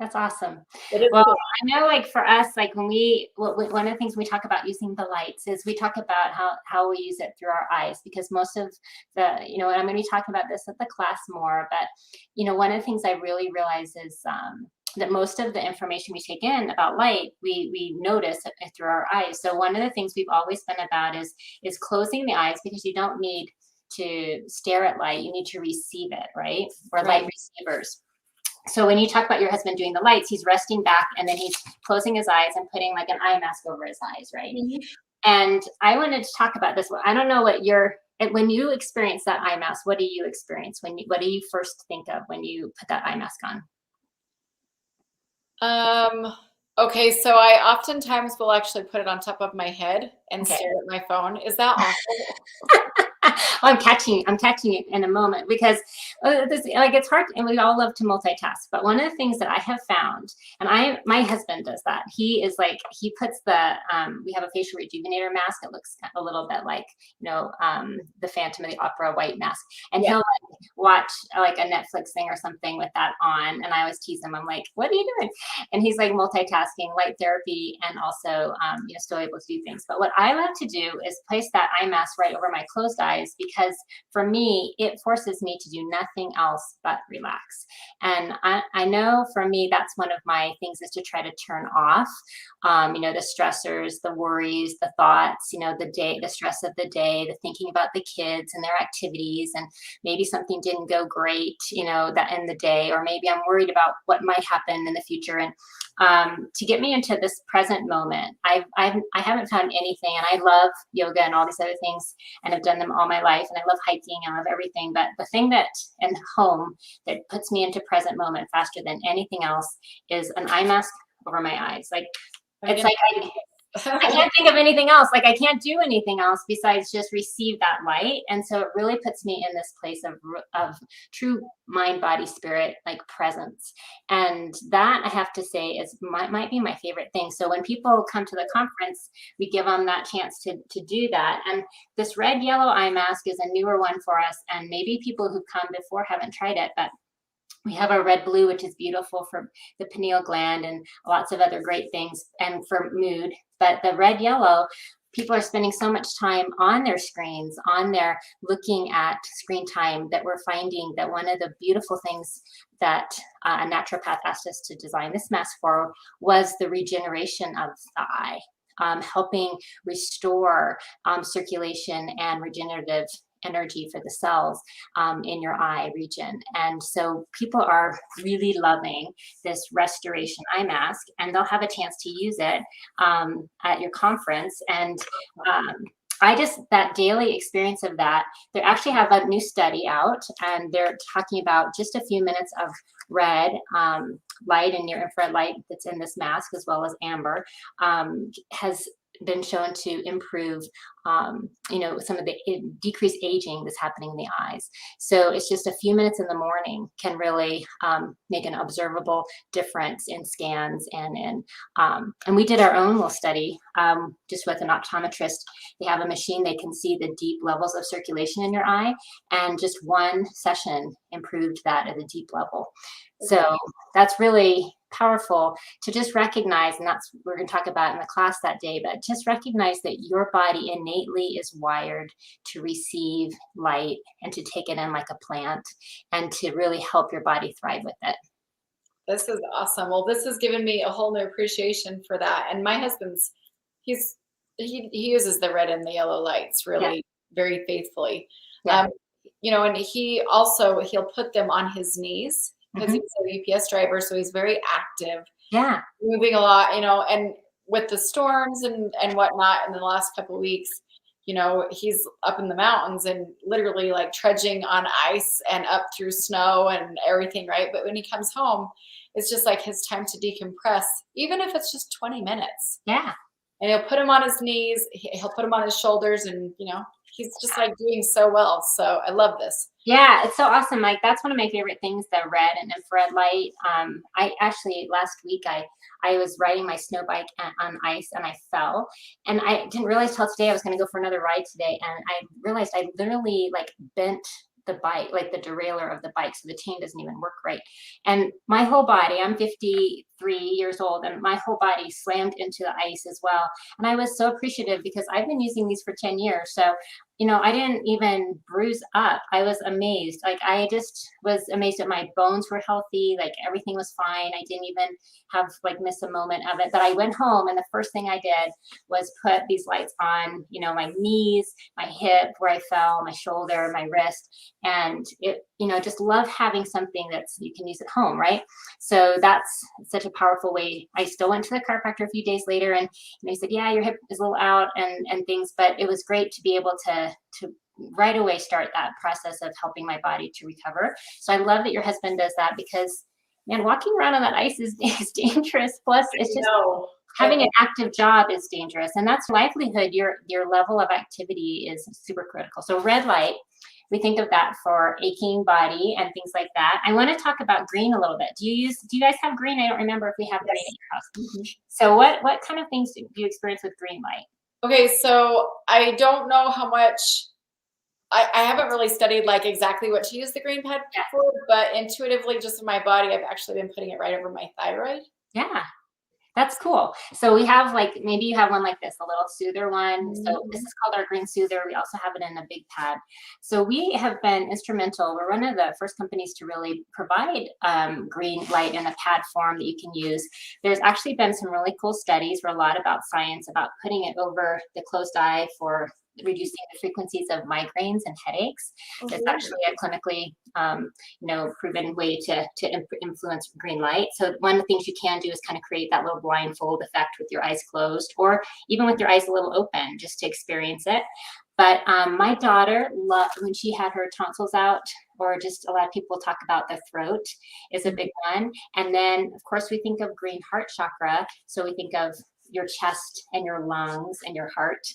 that's awesome. Well, I know, like for us, like when one of the things we talk about using the lights is we talk about how we use it through our eyes, because most of the, you know, and I'm going to be talking about this at the class more, but, you know, one of the things I really realize is that most of the information we take in about light, we notice it through our eyes. So one of the things we've always been about is closing the eyes, because you don't need to stare at light. You need to receive it, right? We're light receivers. So when you talk about your husband doing the lights, he's resting back and then he's closing his eyes and putting like an eye mask over his eyes, right? And I wanted to talk about this. I don't know what when you experience that eye mask, what do you experience? What do you first think of when you put that eye mask on? Okay, so I oftentimes will actually put it on top of my head and stare at my phone. Is that awful? I'm catching it in a moment, because it's hard, and we all love to multitask. But one of the things that I have found, and my husband does that. He is like, he puts we have a facial rejuvenator mask. It looks a little bit like, you know, the Phantom of the Opera white mask, and he'll like watch like a Netflix thing or something with that on. And I always tease him. I'm like, what are you doing? And he's like multitasking, light therapy, and also you know, still able to do things. But what I love to do is place that eye mask right over my closed eyes, because for me, it forces me to do nothing else but relax. And I know for me, that's one of my things, is to try to turn off, you know, the stressors, the worries, the thoughts, you know, the stress of the day, the thinking about the kids and their activities, and maybe something didn't go great, you know, that in the day, or maybe I'm worried about what might happen in the future. And to get me into this present moment, I haven't found anything, and I love yoga and all these other things, and I've done them all my life, and I love hiking, and I love everything. But the thing that in home that puts me into present moment faster than anything else is an eye mask over my eyes. Like, it's like I can't think of anything else. Like, I can't do anything else besides just receive that light. And so it really puts me in this place of true mind, body, spirit, like presence. And that, I have to say, might be my favorite thing. So when people come to the conference, we give them that chance to do that. And this red yellow eye mask is a newer one for us. And maybe people who come before haven't tried it, but we have our red blue, which is beautiful for the pineal gland and lots of other great things, and for mood. But the red yellow, people are spending so much time on their screens, looking at screen time, that we're finding that one of the beautiful things that a naturopath asked us to design this mask for was the regeneration of the eye, helping restore circulation and regenerative energy for the cells in your eye region. And so people are really loving this restoration eye mask, and they'll have a chance to use it at your conference. And that daily experience of that, they actually have a new study out, and they're talking about just a few minutes of red light and near infrared light that's in this mask, as well as amber, has been shown to improve, some of the decreased aging that's happening in the eyes. So it's just a few minutes in the morning can really make an observable difference in scans. And we did our own little study just with an optometrist. They have a machine, they can see the deep levels of circulation in your eye, and just one session improved that at a deep level. So that's really powerful to just recognize, and that's what we're going to talk about in the class that day, but just recognize that your body innately is wired to receive light and to take it in like a plant, and to really help your body thrive with it. This is awesome. Well, this has given me a whole new appreciation for that. And my husband's, he uses the red and the yellow lights really very faithfully. Yeah. And he'll put them on his knees, because he's a UPS driver, so he's very active. Yeah. Moving a lot, and with the storms and whatnot in the last couple of weeks, he's up in the mountains and literally like trudging on ice and up through snow and everything, right? But when he comes home, it's just like his time to decompress, even if it's just 20 minutes. Yeah. And he'll put him on his knees, he'll put him on his shoulders, and he's just like doing so well. So I love this. Yeah, it's so awesome. Like, that's one of my favorite things, the red and infrared light. I actually, last week, I was riding my snow bike on ice, and I fell, and I didn't realize till today I was going to go for another ride today. And I realized I literally like bent the bike, like the derailleur of the bike, so the chain doesn't even work right. And my whole body, I'm 53 years old, and my whole body slammed into the ice as well. And I was so appreciative, because I've been using these for 10 years. So, I didn't even bruise up. I was amazed. Like, I just was amazed that my bones were healthy. Like, everything was fine. I didn't even have like miss a moment of it. But I went home, and the first thing I did was put these lights on, my knees, my hip where I fell, my shoulder, my wrist. And it, just love having something that's you can use at home, right? So that's such a powerful way. I still went to the chiropractor a few days later, and he said, yeah, your hip is a little out and things, but it was great to be able to right away start that process of helping my body to recover. So I love that your husband does that, because, man, walking around on that ice is dangerous. Plus, it's just having an active job is dangerous, and that's livelihood. Your level of activity is super critical. So red light, we think of that for aching body and things like that. I want to talk about green a little bit. Do you guys have green? I don't remember if we have green in your house. So what kind of things do you experience with green light? Okay, so I don't know how much, I haven't really studied like exactly what to use the green pad for, but intuitively, just in my body, I've actually been putting it right over my thyroid. Yeah. That's cool. So we have maybe you have one like this, a little soother one. So this is called our green soother. We also have it in a big pad. So we have been instrumental. We're one of the first companies to really provide green light in a pad form that you can use. There's actually been some really cool studies, a lot about science, about putting it over the closed eye for reducing the frequencies of migraines and headaches. It's actually a clinically, proven way to influence green light. So one of the things you can do is kind of create that little blindfold effect with your eyes closed, or even with your eyes a little open, just to experience it. But my daughter loved when she had her tonsils out, or just a lot of people talk about the throat is a big one. And then, of course, we think of green heart chakra. So we think of your chest and your lungs and your heart.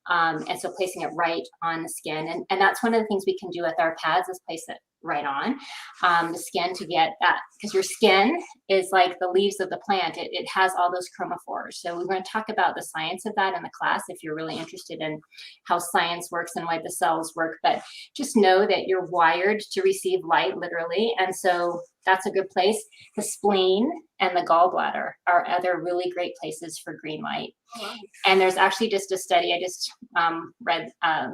And so placing it right on the skin. And that's one of the things we can do with our pads, is place it right on the skin to get that, because your skin is like the leaves of the plant. It has all those chromophores. So we're going to talk about the science of that in the class if you're really interested in how science works and why the cells work. But just know that you're wired to receive light, literally. And so that's a good place. The spleen and the gallbladder are other really great places for green light. Wow. And there's actually just a study I just read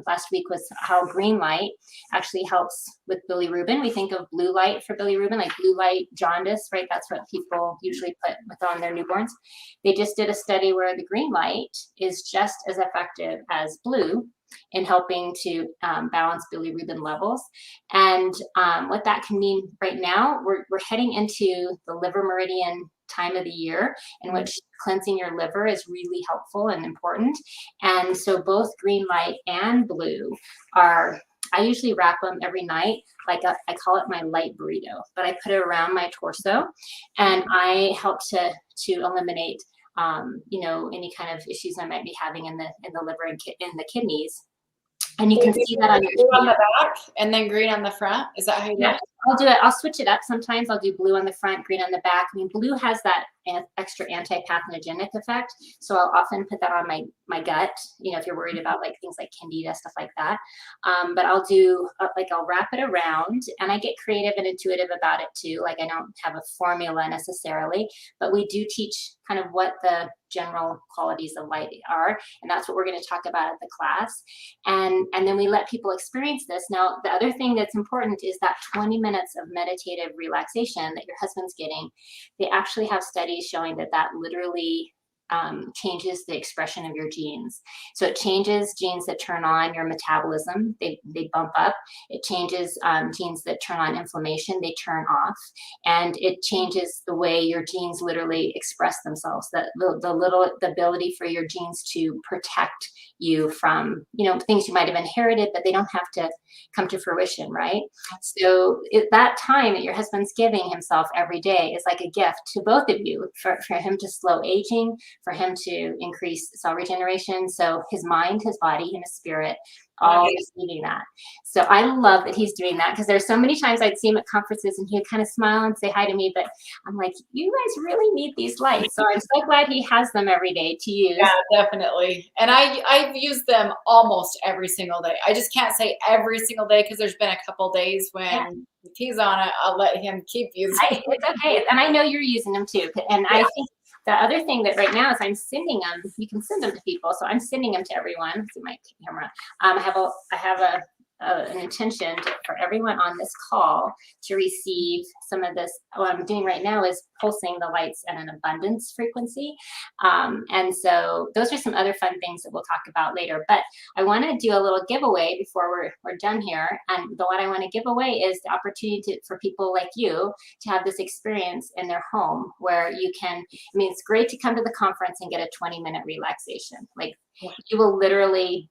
last week, was how green light actually helps with bilirubin. We think of blue light for bilirubin, like blue light jaundice, right? That's what people usually put on their newborns. They just did a study where the green light is just as effective as blue in helping to balance bilirubin levels. And what that can mean right now, we're heading into the liver meridian time of the year, in which cleansing your liver is really helpful and important. And so both green light and blue are, I usually wrap them every night, I call it my light burrito, but I put it around my torso, and I help to eliminate any kind of issues I might be having in the liver and in the kidneys. And you can see that on your blue on the back and then green on the front. Is that how you do it? I'll do it. I'll switch it up. Sometimes I'll do blue on the front, green on the back. I mean, blue has that extra anti-pathogenic effect. So I'll often put that on my gut, if you're worried about like things like candida, stuff like that. But I'll do, I'll wrap it around, and I get creative and intuitive about it too. Like I don't have a formula necessarily, but we do teach kind of what the general qualities of light are. And that's what we're going to talk about at the class. And then we let people experience this. Now, the other thing that's important is that 20 minutes of meditative relaxation that your husband's getting. They actually have studies showing that literally changes the expression of your genes. So it changes genes that turn on your metabolism. They bump up. It changes genes that turn on inflammation. They turn off. And it changes the way your genes literally express themselves. The ability for your genes to protect you from, things you might have inherited, but they don't have to come to fruition, right? So that time that your husband's giving himself every day is like a gift to both of you for him to slow aging, for him to increase cell regeneration. So his mind, his body, and his spirit all receiving that. So I love that he's doing that, because there's so many times I'd see him at conferences and he'd kind of smile and say hi to me, but I'm like, you guys really need these lights. So I'm so glad he has them every day to use. Yeah, definitely. And I've used them almost every single day. I just can't say every single day, because there's been a couple days when if he's on it, I'll let him keep using it. It's okay. And I know you're using them too. And I think the other thing that right now is I'm sending them. You can send them to people, so I'm sending them to everyone. Let's see my camera. I have an intention for everyone on this call to receive some of this. What I'm doing right now is pulsing the lights at an abundance frequency. And so those are some other fun things that we'll talk about later. But I want to do a little giveaway before we're done here. And what I want to give away is the opportunity for people like you to have this experience in their home, where you can, it's great to come to the conference and get a 20-minute relaxation. Like you will literally,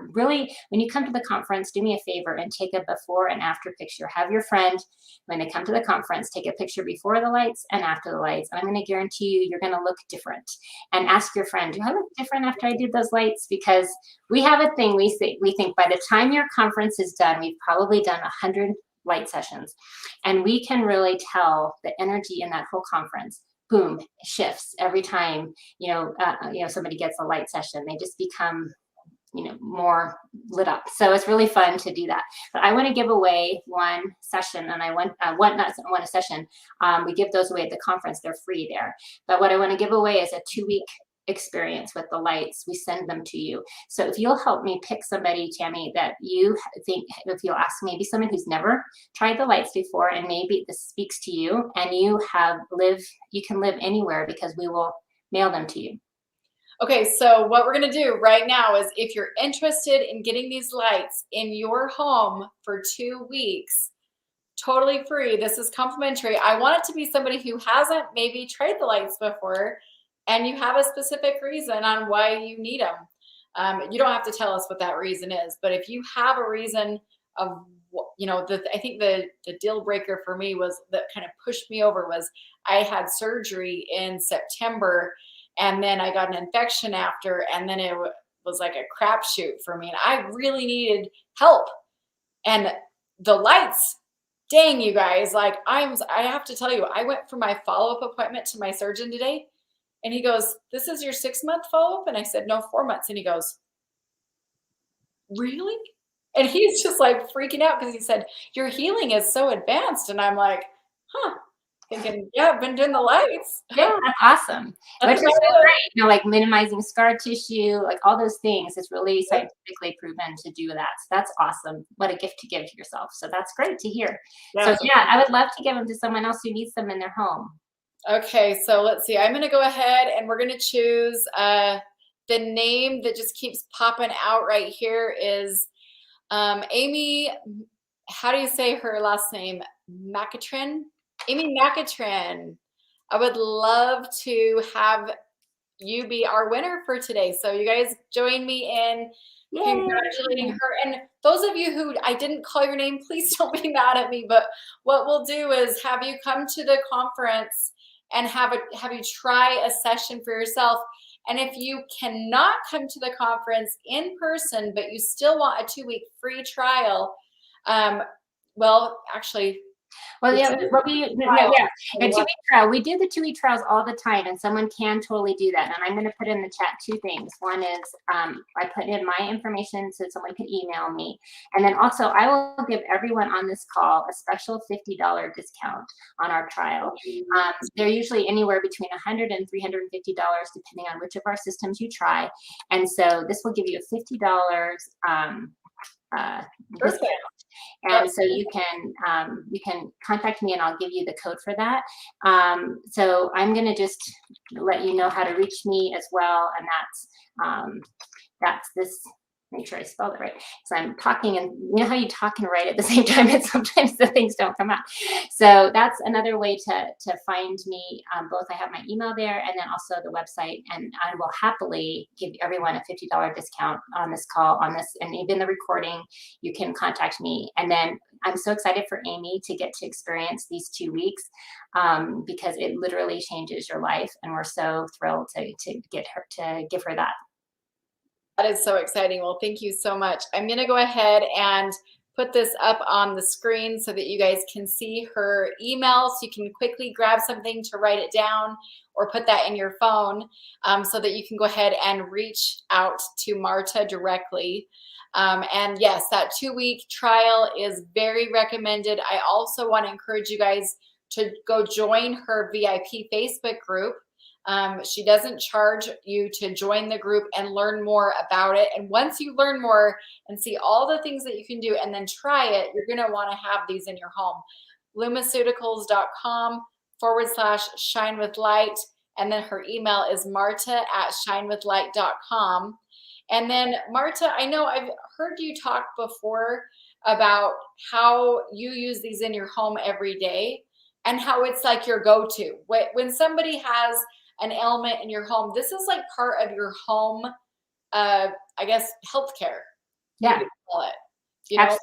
really, when you come to the conference, do me a favor and take a before and after picture. Have your friend, when they come to the conference, take a picture before the lights and after the lights. And I'm going to guarantee you're going to look different. And ask your friend, do I look different after I did those lights? Because we have a thing, we think by the time your conference is done, we've probably done 100 light sessions. And we can really tell the energy in that whole conference. Boom, shifts every time, somebody gets a light session. They just become more lit up. So it's really fun to do that. But I want to give away one session, and not a session. We give those away at the conference. They're free there. But what I want to give away is a 2-week experience with the lights. We send them to you. So if you'll help me pick somebody, Tammy, that you think, if you'll ask maybe someone who's never tried the lights before, and maybe this speaks to you, and you can live anywhere, because we will mail them to you. Okay, so what we're going to do right now is, if you're interested in getting these lights in your home for 2 weeks, totally free. This is complimentary. I want it to be somebody who hasn't maybe tried the lights before, and you have a specific reason on why you need them. You don't have to tell us what that reason is, but if you have a reason of, I think the deal breaker for me was, that kind of pushed me over, was I had surgery in September. And then I got an infection after, and then it was like a crapshoot for me. And I really needed help. And the lights, dang, you guys, I have to tell you, I went for my follow-up appointment to my surgeon today, and he goes, "This is your 6-month follow-up?" And I said, "No, 4 months." And he goes, "Really?" And he's just like freaking out, because he said, "Your healing is so advanced." And I'm like, huh. Thinking, I've been doing the lights. Yeah, that's awesome. Which is so great. Like minimizing scar tissue, like all those things. It's really scientifically proven to do that. So that's awesome. What a gift to give to yourself. So that's great to hear. Yeah. So I would love to give them to someone else who needs them in their home. Okay, so let's see. I'm going to go ahead and we're going to choose the name that just keeps popping out right here is Amy. How do you say her last name? Macatrin? Amy Macatrin. I would love to have you be our winner for today. So you guys join me in congratulating her. And those of you who I didn't call your name, please don't be mad at me. But what we'll do is have you come to the conference and have you try a session for yourself. And if you cannot come to the conference in person, but you still want a 2-week free trial, well, actually, Well, yeah, the well, a 2-week trial. We do the 2-week trials all the time, and someone can totally do that. And I'm going to put in the chat 2 things. One is I put in my information so someone could email me. And then also I will give everyone on this call a special $50 discount on our trial. They're usually anywhere between $100 and $350, depending on which of our systems you try. And so this will give you a $50 discount. And so you can contact me and I'll give you the code for that. So I'm going to just let you know how to reach me as well. And that's this. Make sure I spelled it right. So I'm talking, and you know how you talk and write at the same time, and sometimes the things don't come out. So that's another way to find me. Both I have my email there, and then also the website, and I will happily give everyone a $50 discount on this call, on this, and even the recording. You can contact me. And then I'm so excited for Amy to get to experience these 2 weeks because it literally changes your life, and we're so thrilled to give her that. That is so exciting. Well, thank you so much. I'm going to go ahead and put this up on the screen so that you guys can see her email, so you can quickly grab something to write it down or put that in your phone so that you can go ahead and reach out to Marta directly. And yes, that 2-week trial is very recommended. I also want to encourage you guys to go join her VIP Facebook group. She doesn't charge you to join the group and learn more about it. And once you learn more and see all the things that you can do and then try it, you're going to want to have these in your home. lumaceuticals.com/shinewithlight. And then her email is marta@shinewithlight.com. And then Marta, I know I've heard you talk before about how you use these in your home every day and how it's like your go-to. When somebody has an ailment in your home, this is like part of your home, I guess, healthcare. Yeah. You call it. You know, like,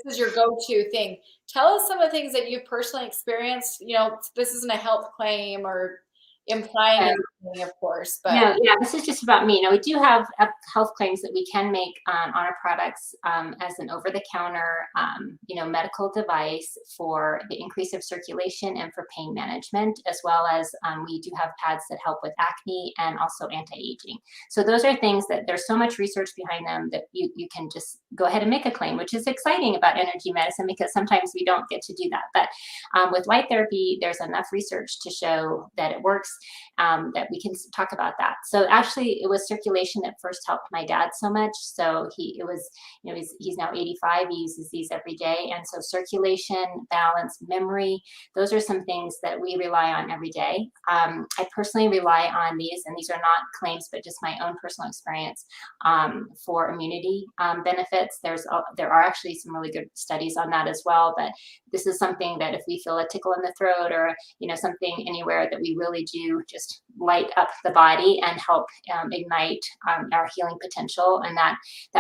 this is your go-to thing. Tell us some of the things that you personally experienced. You know, this isn't a health claim or implying anything, of course, but yeah, this is just about me. Now, we do have health claims that we can make on our products as an over-the-counter, medical device for the increase of circulation and for pain management, as well as we do have pads that help with acne and also anti-aging. So those are things that there's so much research behind them that you can just go ahead and make a claim, which is exciting about energy medicine because sometimes we don't get to do that. But with light therapy, there's enough research to show that it works. That we can talk about that. So actually, it was circulation that first helped my dad so much. So he's now 85. He uses these every day, and so circulation, balance, memory, those are some things that we rely on every day. I personally rely on these, and these are not claims, but just my own personal experience for immunity benefits. There are actually some really good studies on that as well. But this is something that if we feel a tickle in the throat or something anywhere, that we really do just light up the body and help ignite our healing potential. And that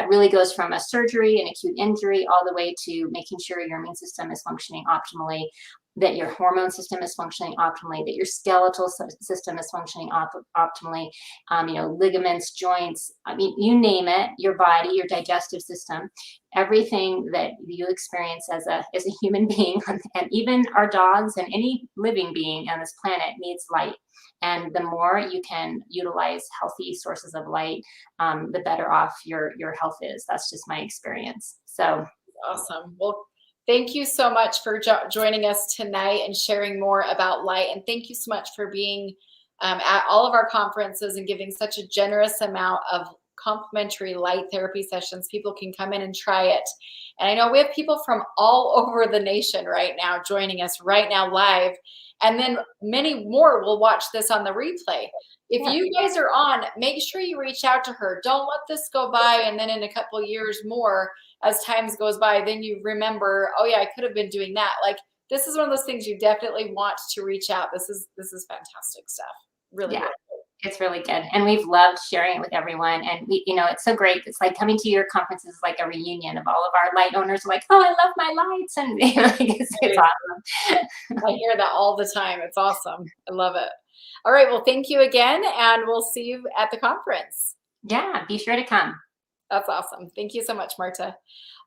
really goes from a surgery, an acute injury, all the way to making sure your immune system is functioning optimally, that your hormone system is functioning optimally, that your skeletal system is functioning optimally, ligaments, joints, you name it, your body, your digestive system, everything that you experience as a human being, and even our dogs and any living being on this planet needs light. And the more you can utilize healthy sources of light, the better off your health is. That's just my experience. So awesome. Well, thank you so much for joining us tonight and sharing more about light. And thank you so much for being at all of our conferences and giving such a generous amount of complimentary light therapy sessions. People can come in and try it. And I know we have people from all over the nation right now joining us right now live. And then many more will watch this on the replay. If you guys are on, make sure you reach out to her. Don't let this go by. And then in a couple of years more, as times goes by, then you remember, oh yeah, I could have been doing that. Like, this is one of those things you definitely want to reach out. This is fantastic stuff. Really. Yeah. It's really good. And we've loved sharing it with everyone. And we, it's so great. It's like coming to your conferences is like a reunion of all of our light owners like, oh, I love my lights. And it's awesome. I hear that all the time. It's awesome. I love it. All right. Well, thank you again. And we'll see you at the conference. Yeah, be sure to come. That's awesome. Thank you so much, Marta.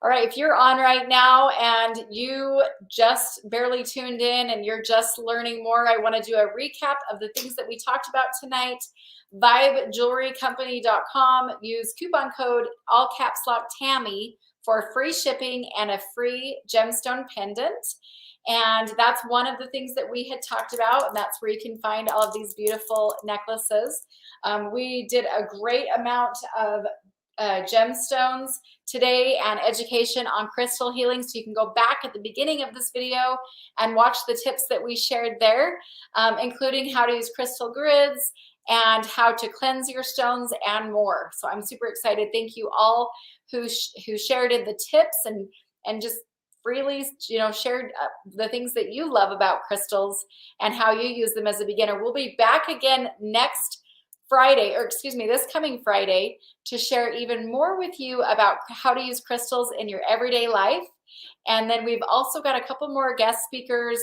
All right, if you're on right now and you just barely tuned in and you're just learning more, I want to do a recap of the things that we talked about tonight. VibeJewelryCompany.com. Use coupon code all caps lock Tammy for free shipping and a free gemstone pendant. And that's one of the things that we had talked about, and that's where you can find all of these beautiful necklaces. We did a great amount of gemstones today and education on crystal healing, so you can go back at the beginning of this video and watch the tips that we shared there, including how to use crystal grids and how to cleanse your stones and more. So I'm super excited. Thank you all who shared in the tips and just freely shared the things that you love about crystals and how you use them as a beginner. We'll be back again next Friday, or excuse me, this coming Friday, to share even more with you about how to use crystals in your everyday life. And then we've also got a couple more guest speakers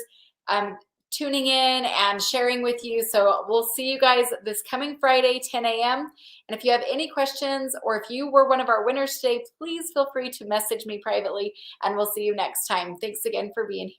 tuning in and sharing with you. So we'll see you guys this coming Friday, 10 a.m. And if you have any questions, or if you were one of our winners today, please feel free to message me privately, and we'll see you next time. Thanks again for being here.